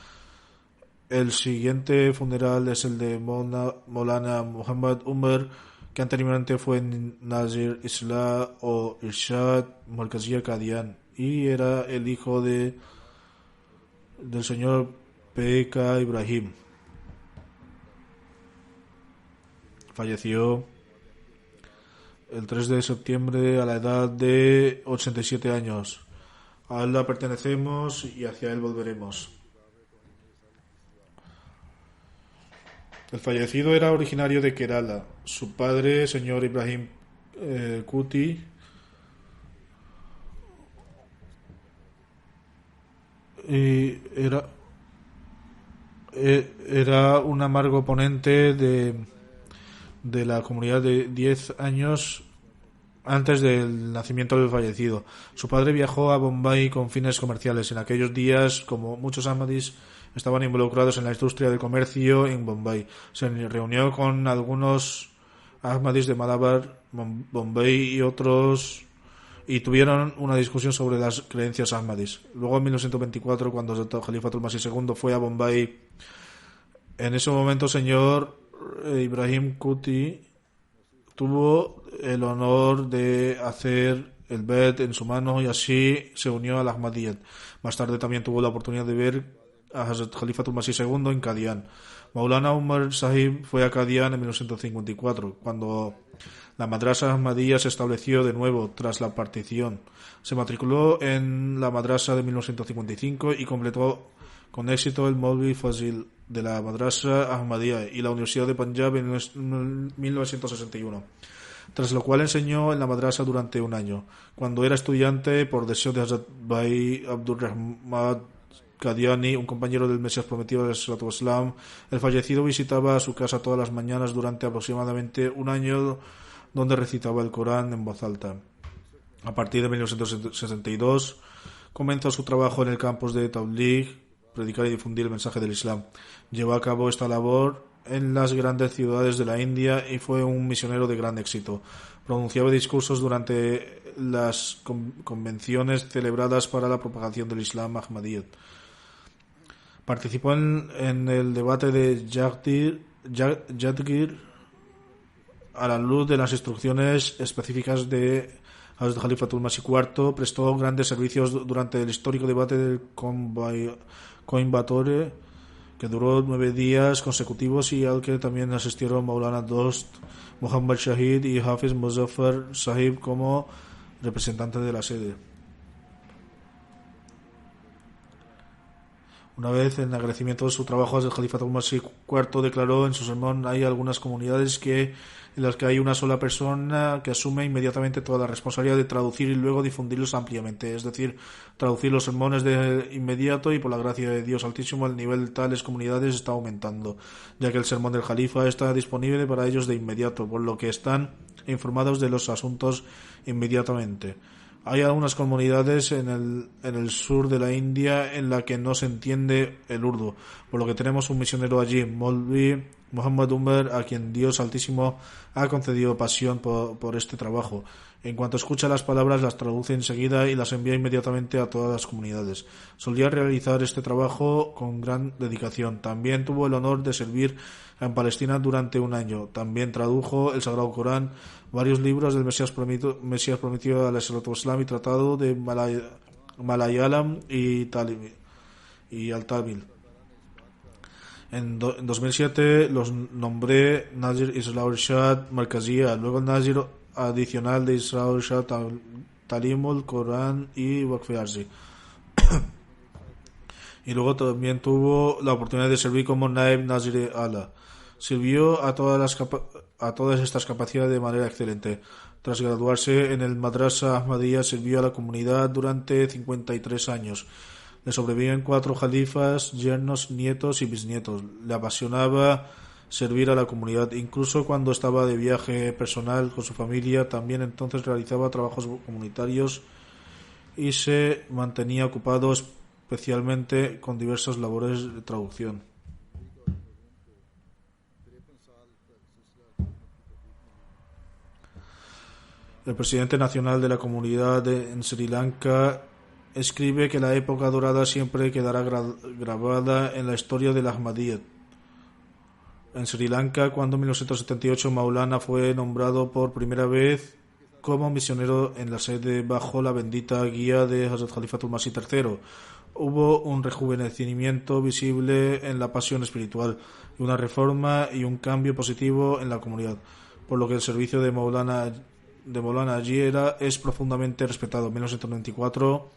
El siguiente funeral es el de Maulana Muhammad Umar, que anteriormente fue Nazir Islah o Irshad Markaziyya Qadian y era el hijo del señor P.K. Ibrahim. Falleció el 3 de septiembre a la edad de 87 años. A Allah pertenecemos y hacia él volveremos. El fallecido era originario de Kerala. Su padre, señor Ibrahim Kuti, era un amargo oponente de la comunidad de 10 años antes del nacimiento del fallecido. Su padre viajó a Bombay con fines comerciales. En aquellos días, como muchos Ahmadis estaban involucrados en la industria del comercio en Bombay, se reunió con algunos Ahmadis de Malabar, Bombay y otros, y tuvieron una discusión sobre las creencias Ahmadis. Luego, en 1924, cuando el Jalifatul Masih II fue a Bombay, en ese momento, señor Ibrahim Kuti tuvo el honor de hacer el Bet en su mano y así se unió al Ahmadiyyat. Más tarde también tuvo la oportunidad de ver a Hazrat Khalifatul Masih II en Qadian. Maulana Umar Sahib fue a Qadian en 1954, cuando la Madrasa Ahmadiyya se estableció de nuevo tras la partición. Se matriculó en la Madrasa de 1955 y completó con éxito el Maulvi Fazil de la Madrasa Ahmadiyya y la Universidad de Punjab en 1961, tras lo cual enseñó en la Madrasa durante un año. Cuando era estudiante, por deseo de Hazrat Bhai Abdurrahman Qadiani, un compañero del Mesías prometido del Salatu Wassalam, el fallecido visitaba su casa todas las mañanas durante aproximadamente un año, donde recitaba el Corán en voz alta. A partir de 1962 comenzó su trabajo en el campus de Tabligh, predicar y difundir el mensaje del Islam. Llevó a cabo esta labor en las grandes ciudades de la India y fue un misionero de gran éxito. Pronunciaba discursos durante las convenciones celebradas para la propagación del Islam Ahmadiyyat. Participó en el debate de Jadgir a la luz de las instrucciones específicas de Hazrat Khalifatul Masih IV. Prestó grandes servicios durante el histórico debate del Coimbatore, que duró 9 días consecutivos y al que también asistieron Maulana Dost Muhammad Shahid y Hafiz Muzaffar Sahib como representantes de la sede. Una vez, en agradecimiento de su trabajo, el Khalifatul Masih IV declaró en su sermón: hay algunas comunidades en las que hay una sola persona que asume inmediatamente toda la responsabilidad de traducir y luego difundirlos ampliamente, es decir, traducir los sermones de inmediato, y por la gracia de Dios Altísimo el nivel de tales comunidades está aumentando, ya que el sermón del Jalifa está disponible para ellos de inmediato, por lo que están informados de los asuntos inmediatamente. Hay algunas comunidades en el sur de la India en la que no se entiende el urdu, por lo que tenemos un misionero allí, Maulvi Muhammad Umar, a quien Dios Altísimo ha concedido pasión por este trabajo. En cuanto escucha las palabras, las traduce enseguida y las envía inmediatamente a todas las comunidades. Solía realizar este trabajo con gran dedicación. También tuvo el honor de servir en Palestina durante un año. También tradujo el Sagrado Corán, varios libros del Mesías prometido al Salatu Wassalam y tratado de Malayalam y al-Tamil. En 2007 los nombré Nazir Islam Irshad Markaziyya, luego Nazir adicional de Islam Irshad Talimul Corán y Waqf Arzi. Y luego también tuvo la oportunidad de servir como Naib Nazir Ala. Sirvió a todas estas capacidades de manera excelente. Tras graduarse en el Madrasa Ahmadiyya, sirvió a la comunidad durante 53 años. Le sobreviven 4 jalifas, yernos, nietos y bisnietos. Le apasionaba servir a la comunidad, incluso cuando estaba de viaje personal con su familia. También entonces realizaba trabajos comunitarios y se mantenía ocupado especialmente con diversas labores de traducción. El presidente nacional de la comunidad en Sri Lanka escribe que la época dorada siempre quedará grabada en la historia del Ahmadiyyat. En Sri Lanka, cuando en 1978 Maulana fue nombrado por primera vez como misionero en la sede bajo la bendita guía de Hazrat Khalifatul Masih III, hubo un rejuvenecimiento visible en la pasión espiritual, y una reforma y un cambio positivo en la comunidad, por lo que el servicio de Maulana allí es profundamente respetado. En 1994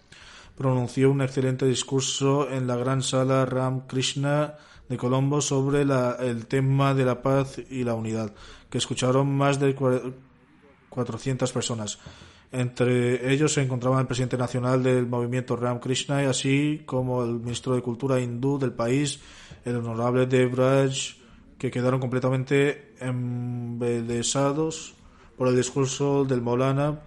pronunció un excelente discurso en la gran sala Ram Krishna de Colombo sobre el tema de la paz y la unidad, que escucharon más de 400 personas. Entre ellos se encontraban el presidente nacional del movimiento Ram Krishna, así como el ministro de Cultura hindú del país, el honorable Devraj, que quedaron completamente embelesados por el discurso del Maulana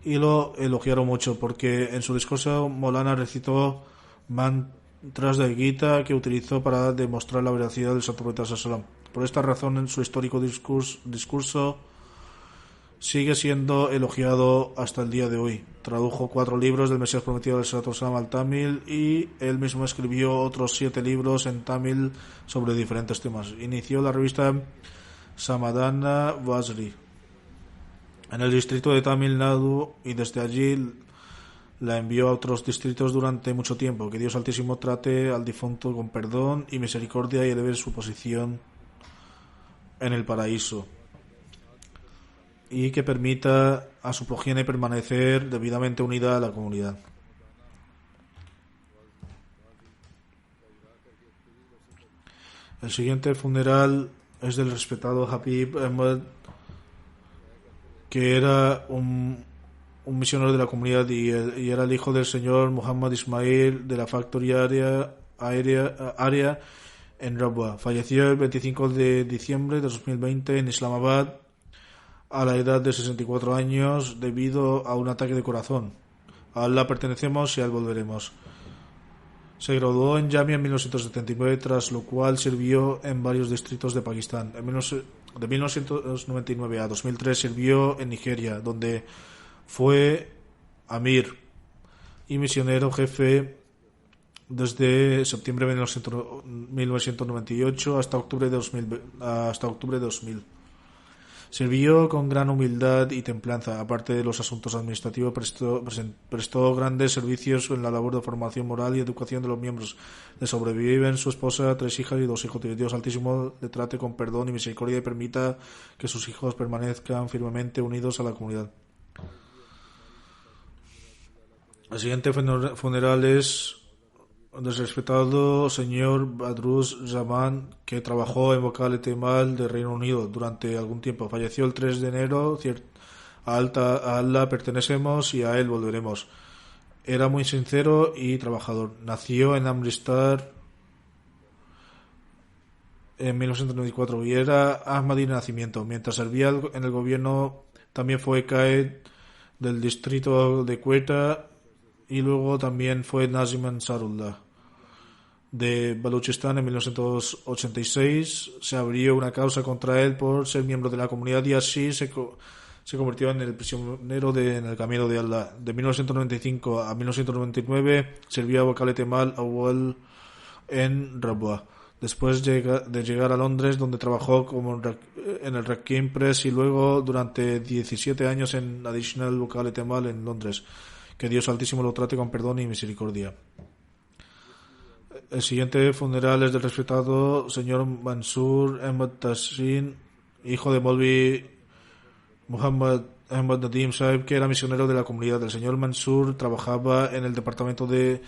y lo elogiaron mucho, porque en su discurso Maulana recitó mantras de Gita que utilizó para demostrar la veracidad del Santo Profeta Sallallahu Alaihi Wasallam. Por esta razón, en su histórico discurso sigue siendo elogiado hasta el día de hoy. Tradujo 4 libros del Mesías prometido del Salatu Wassalam al Tamil, y él mismo escribió otros 7 libros en Tamil sobre diferentes temas. Inició la revista Samadana Vazri. en el distrito de Tamil Nadu y desde allí la envió a otros distritos durante mucho tiempo. Que Dios Altísimo trate al difunto con perdón y misericordia y eleve su posición en el paraíso, y que permita a su progenie permanecer debidamente unida a la comunidad. El siguiente funeral es del respetado Habib Ahmed, que era un misionero de la comunidad y era el hijo del señor Muhammad Ismail de la factoría área en Rabwa. Falleció el 25 de diciembre de 2020 en Islamabad a la edad de 64 años debido a un ataque de corazón. A Allah pertenecemos y a él volveremos. Se graduó en Jamia en 1979, tras lo cual sirvió en varios distritos de Pakistán. De 1999 a 2003 sirvió en Nigeria, donde fue amir y misionero jefe desde septiembre de 1998 hasta octubre de 2000. Sirvió con gran humildad y templanza. Aparte de los asuntos administrativos, prestó grandes servicios en la labor de formación moral y educación de los miembros. Le sobreviven su esposa, 3 hijas y 2 hijos. Que Dios Altísimo le trate con perdón y misericordia y permita que sus hijos permanezcan firmemente unidos a la comunidad. El siguiente funeral es del respetado señor Badruz Zaman, que trabajó en Vocal Temal de Reino Unido durante algún tiempo. Falleció el 3 de enero. A Allah pertenecemos y a él volveremos. Era muy sincero y trabajador. Nació en Amritsar en 1994 y era Ahmadi de nacimiento. Mientras servía en el gobierno, también fue Qaed del distrito de Quetta y luego también fue Nazim Ansarullah de Baluchistán. En 1986 se abrió una causa contra él por ser miembro de la comunidad y así se convirtió en el prisionero en el camino de Allah. De 1995 a 1999 sirvió a Vocal Temal Awal en Rabwa. Después de llegar a Londres, donde trabajó en el Rakim Press y luego durante 17 años en Additional Vocal Temal en Londres. Que Dios Altísimo lo trate con perdón y misericordia. El siguiente funeral es del respetado señor Mansur Ahmad Tasrin, hijo de Molvi Muhammad Ahmad Nadim Saib, que era misionero de la comunidad. El señor Mansur trabajaba en el departamento de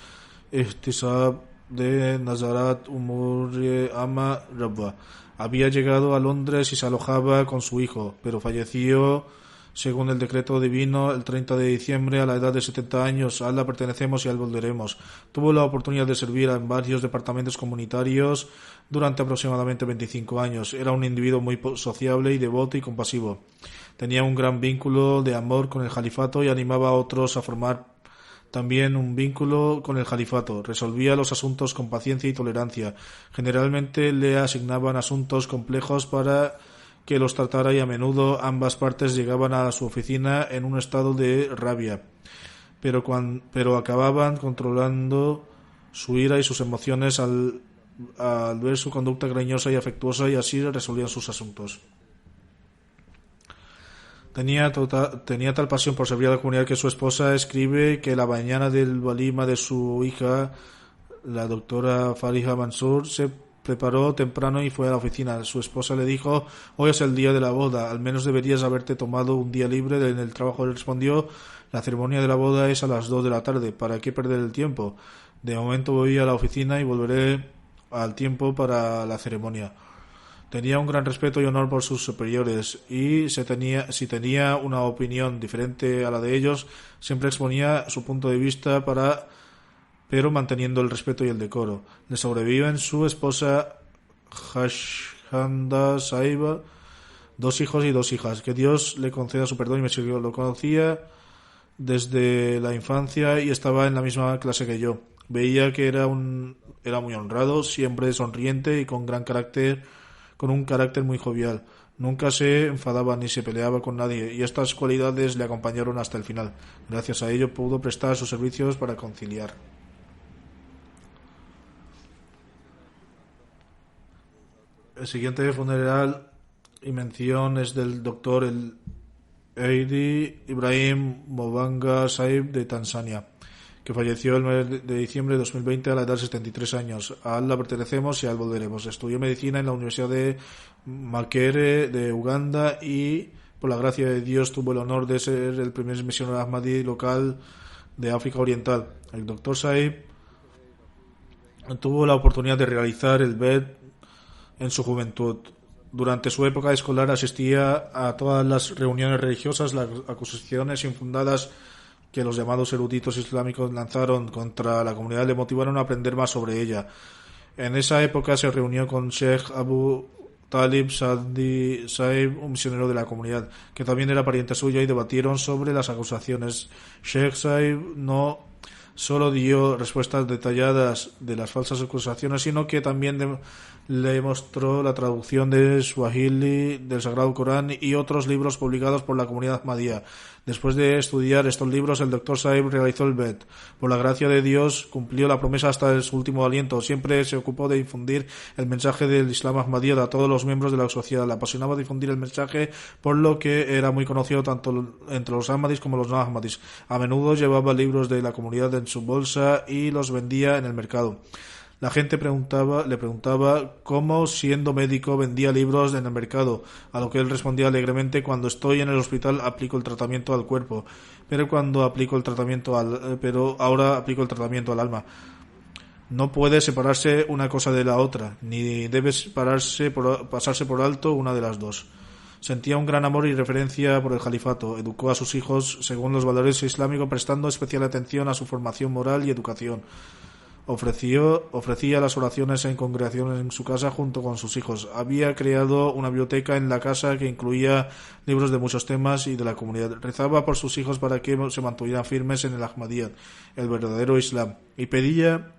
Ihtisab de Nazarat Umur Amma Rabwa. Había llegado a Londres y se alojaba con su hijo, pero falleció según el decreto divino el 30 de diciembre a la edad de 70 años. A Allah pertenecemos y a él volveremos. Tuvo la oportunidad de servir en varios departamentos comunitarios durante aproximadamente 25 años. Era un individuo muy sociable y devoto y compasivo. Tenía un gran vínculo de amor con el califato y animaba a otros a formar también un vínculo con el califato. Resolvía los asuntos con paciencia y tolerancia. Generalmente le asignaban asuntos complejos para que los tratara y a menudo ambas partes llegaban a su oficina en un estado de rabia, pero acababan controlando su ira y sus emociones al ver su conducta cariñosa y afectuosa, y así resolvían sus asuntos. Tenía tal pasión por servir a la comunidad que su esposa escribe que la mañana del walima de su hija, la doctora Fariha Mansur, se preparó temprano y fue a la oficina. Su esposa le dijo: hoy es el día de la boda, al menos deberías haberte tomado un día libre en el trabajo. Él respondió: la ceremonia de la boda es a las 2 de la tarde, ¿para qué perder el tiempo? De momento voy a la oficina y volveré al tiempo para la ceremonia. Tenía un gran respeto y honor por sus superiores y si tenía una opinión diferente a la de ellos, siempre exponía su punto de vista pero manteniendo el respeto y el decoro. Le sobreviven su esposa Hashanda Saiba, 2 hijos y 2 hijas. Que Dios le conceda su perdón y misericordia. Lo conocía desde la infancia y estaba en la misma clase que yo. Veía que era muy honrado, siempre sonriente y con un carácter muy jovial. Nunca se enfadaba ni se peleaba con nadie, y estas cualidades le acompañaron hasta el final. Gracias a ello pudo prestar sus servicios para conciliar. El siguiente funeral y mención es del doctor Eidi Ibrahim Mobanga Saib de Tanzania, que falleció el 9 de diciembre de 2020 a la edad de 73 años. A Allah pertenecemos y a él volveremos. Estudió medicina en la Universidad de Makerere de Uganda y, por la gracia de Dios, tuvo el honor de ser el primer misionero Ahmadi local de África Oriental. El Dr. Saib tuvo la oportunidad de realizar el BED en su juventud. Durante su época escolar asistía a todas las reuniones religiosas. Las acusaciones infundadas que los llamados eruditos islámicos lanzaron contra la comunidad le motivaron a aprender más sobre ella. En esa época se reunió con Sheikh Abu Talib Sadi Saib, un misionero de la comunidad, que también era pariente suyo, y debatieron sobre las acusaciones. Sheikh Saib no solo dio respuestas detalladas de las falsas acusaciones, sino que también le mostró la traducción de Swahili del Sagrado Corán y otros libros publicados por la comunidad Ahmadía. Después de estudiar estos libros, el Dr. Saib realizó el BED. Por la gracia de Dios, cumplió la promesa hasta su último aliento. Siempre se ocupó de difundir el mensaje del Islam Ahmadía a todos los miembros de la sociedad. Le apasionaba difundir el mensaje, por lo que era muy conocido tanto entre los Ahmadis como los no Ahmadis. A menudo llevaba libros de la comunidad en su bolsa y los vendía en el mercado. La gente le preguntaba cómo, siendo médico, vendía libros en el mercado, a lo que él respondía alegremente: cuando estoy en el hospital aplico el tratamiento al cuerpo, pero ahora aplico el tratamiento al alma. No puede separarse una cosa de la otra, ni debe pasarse por alto una de las dos. Sentía un gran amor y reverencia por el califato. Educó a sus hijos según los valores islámicos, prestando especial atención a su formación moral y educación. Ofrecía las oraciones en congregaciones en su casa junto con sus hijos. Había creado una biblioteca en la casa que incluía libros de muchos temas y de la comunidad. Rezaba por sus hijos para que se mantuvieran firmes en el Ahmadiyyat, el verdadero Islam, y pedía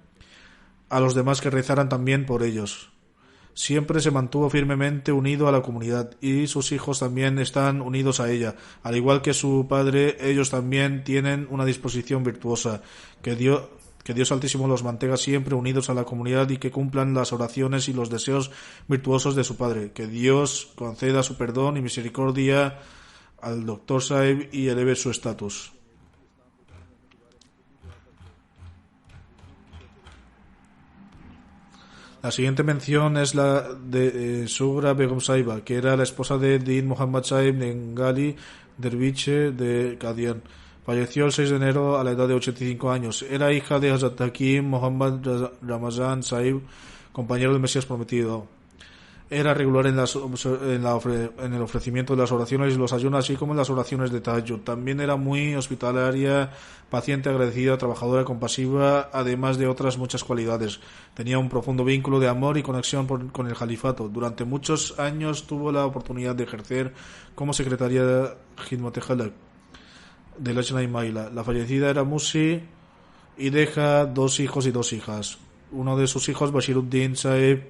a los demás que rezaran también por ellos. Siempre se mantuvo firmemente unido a la comunidad, y sus hijos también están unidos a ella. Al igual que su padre, ellos también tienen una disposición virtuosa. Que Dios Altísimo los mantenga siempre unidos a la comunidad y que cumplan las oraciones y los deseos virtuosos de su padre. Que Dios conceda su perdón y misericordia al Dr. Saib y eleve su estatus. La siguiente mención es la de Sugra Begum Saiba, que era la esposa de Din Muhammad Saib Nengali, derviche de Qadian. Falleció el 6 de enero a la edad de 85 años. Era hija de Hazrat Hakim Muhammad Ramazan Saib, compañero del Mesías prometido. Era regular en el ofrecimiento de las oraciones y los ayunos, así como en las oraciones de Tahajjud. También era muy hospitalaria, paciente, agradecida, trabajadora, compasiva, además de otras muchas cualidades. Tenía un profundo vínculo de amor y conexión con el califato. Durante muchos años tuvo la oportunidad de ejercer como secretaria Khidmat-e-Khalq de Lajna Maila. La fallecida era Musi y deja 2 hijos y 2 hijas. Uno de sus hijos, Bashiruddin Saib,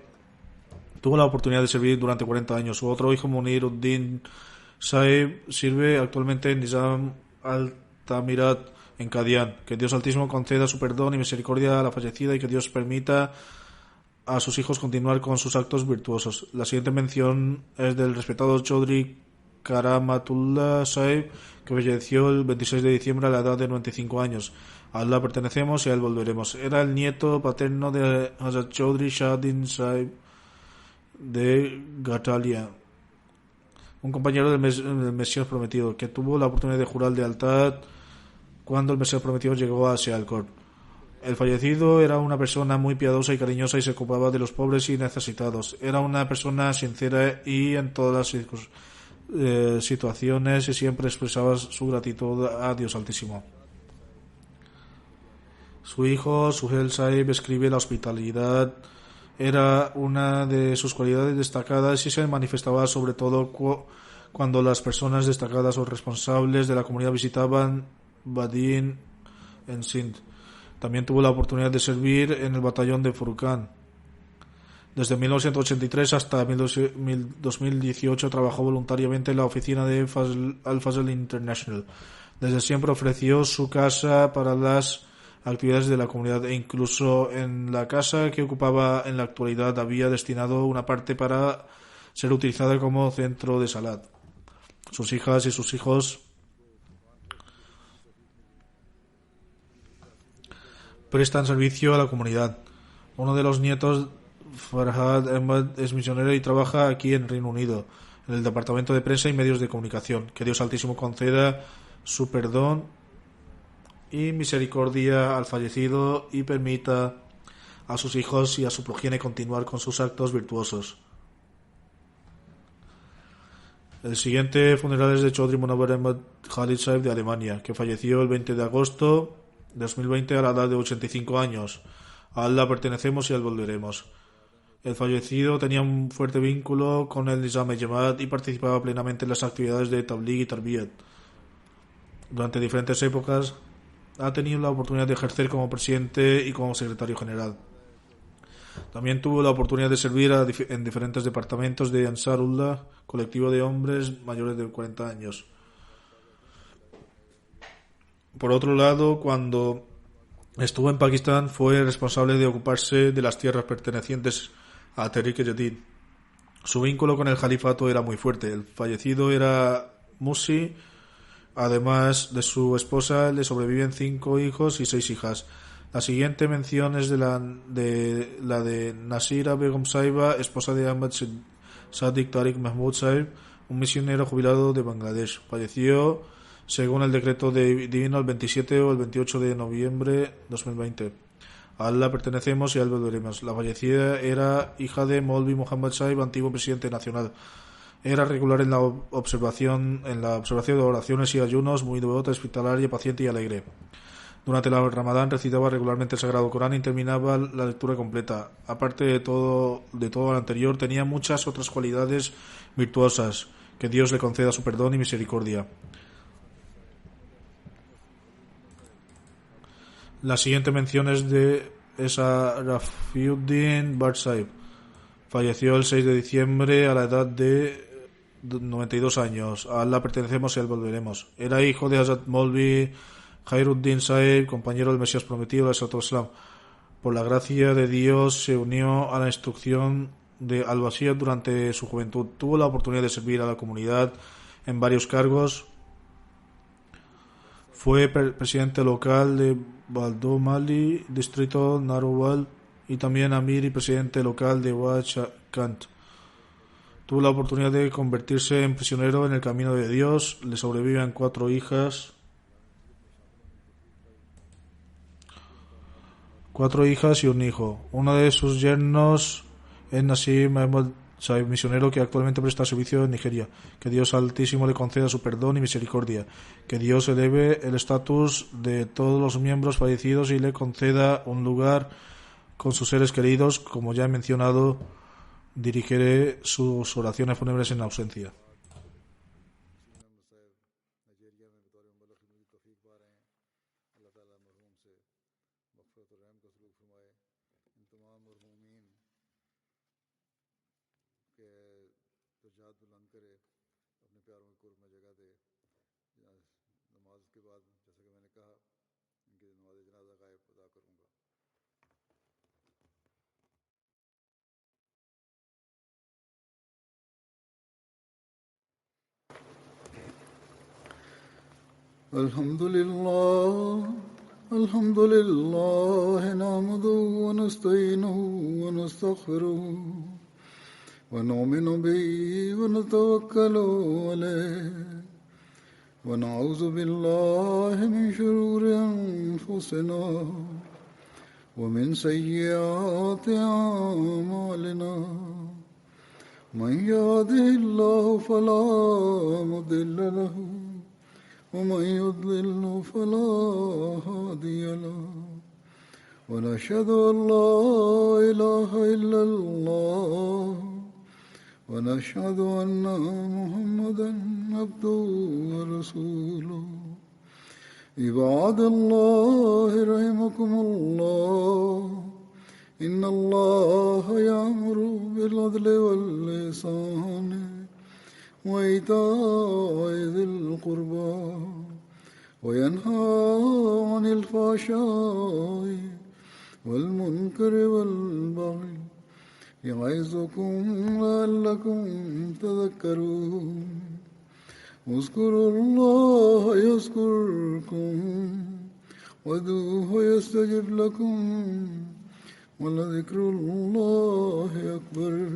tuvo la oportunidad de servir durante 40 años. Su otro hijo, Muniruddin Saib, sirve actualmente en Nizam al-Tamirat, en Qadian. Que Dios Altísimo conceda su perdón y misericordia a la fallecida y que Dios permita a sus hijos continuar con sus actos virtuosos. La siguiente mención es del respetado Chaudhry Karamatullah Saib, que falleció el 26 de diciembre a la edad de 95 años. A Allah pertenecemos y a él volveremos. Era el nieto paterno de Hazrat Chaudhry Shahidin Saib de Gatalia, un compañero del Mesías prometido, que tuvo la oportunidad de jurar lealtad cuando el Mesías prometido llegó a Sialkot. El fallecido era una persona muy piadosa y cariñosa y se ocupaba de los pobres y necesitados. Era una persona sincera y en todas las situaciones y siempre expresaba su gratitud a Dios Altísimo. Su hijo, Suhel Saib, escribe: la hospitalidad era una de sus cualidades destacadas y se manifestaba sobre todo cuando las personas destacadas o responsables de la comunidad visitaban Badin en Sindh. También tuvo la oportunidad de servir en el batallón de Furqan. Desde 1983 hasta 2018 trabajó voluntariamente en la oficina de Al-Fazl International. Desde siempre ofreció su casa para las actividades de la comunidad, e incluso en la casa que ocupaba en la actualidad había destinado una parte para ser utilizada como centro de salat. sus hijas y sus hijos prestan servicio a la comunidad. Uno de los nietos, Farhad Ahmad, es misionero y trabaja aquí en Reino Unido, en el Departamento de Prensa y Medios de Comunicación. Que Dios Altísimo conceda su perdón y misericordia al fallecido y permita a sus hijos y a su progenie continuar con sus actos virtuosos. El siguiente funeral es de Chaudhry Munawar Ahmad Khalid Saib de Alemania, que falleció el 20 de agosto de 2020 a la edad de 85 años. A Allah pertenecemos y a él volveremos. El fallecido tenía un fuerte vínculo con el Nizam-e-Jamaat y participaba plenamente en las actividades de Tabligh y Tarbiyat. Durante diferentes épocas ha tenido la oportunidad de ejercer como presidente y como secretario general. También tuvo la oportunidad de servir en diferentes departamentos de Ansarullah, colectivo de hombres mayores de 40 años. Por otro lado, cuando estuvo en Pakistán, fue responsable de ocuparse de las tierras pertenecientes a Tehrik-e-Jadid. Su vínculo con el califato era muy fuerte. El fallecido era Musi. Además de su esposa, le sobreviven 5 hijos y 6 hijas. La siguiente mención es la de Nasira Begum Saiba, esposa de Ahmad Sadiq Tariq Mahmud Saib, un misionero jubilado de Bangladesh. Falleció, según el decreto divino, el 27 o el 28 de noviembre de 2020. A Allah pertenecemos y a él volveremos. La fallecida era hija de Maulvi Muhammad Saib, antiguo presidente nacional. Era regular en la observación de oraciones y ayunos, muy devota, hospitalaria, paciente y alegre. Durante el Ramadán recitaba regularmente el Sagrado Corán y terminaba la lectura completa. Aparte de todo lo anterior, tenía muchas otras cualidades virtuosas. Que Dios le conceda su perdón y misericordia. La siguiente mención es de Esa Rafiuddin Bart Saib. Falleció el 6 de diciembre a la edad de 92 años. A Allah pertenecemos y a él volveremos. Era hijo de Hazrat Maulvi Khairuddin Saib, compañero del Mesías prometido, alayhi Islam. Por la gracia de Dios se unió a la instrucción de Al-Basir durante su juventud. Tuvo la oportunidad de servir a la comunidad en varios cargos. Fue presidente local de Baldomali, distrito Narowal, y también amir y presidente local de Wachakant. Tuvo la oportunidad de convertirse en prisionero en el camino de Dios. Le sobreviven 4 hijas. 4 hijas y un hijo. Uno de sus yernos es Nasim Ahmad Saib, misionero que actualmente presta servicio en Nigeria. Que Dios Altísimo le conceda su perdón y misericordia. Que Dios eleve el estatus de todos los miembros fallecidos y le conceda un lugar con sus seres queridos. Como ya he mencionado, dirigiré sus oraciones fúnebres en ausencia. الحمد لله نحمده ونستعينه ونستغفره ونؤمن به ونتوكل عليه ونعوذ بالله من شرور أنفسنا ومن سيئات أعمالنا من يهده الله فلا مضل له ومن يضلل فلا هادي له ونشهد أن لا إله إلا الله ونشهد أن محمدا عبده ورسوله عباد الله رحمكم الله إن الله يأمر بالعدل والإحسان وإيتاء ذي القربى وينهى عن الفحشاء والمنكر والبغي يعظكم لعلكم تذكرون اذكروا الله يذكركم وادعوه يستجب لكم ولذكر الله أكبر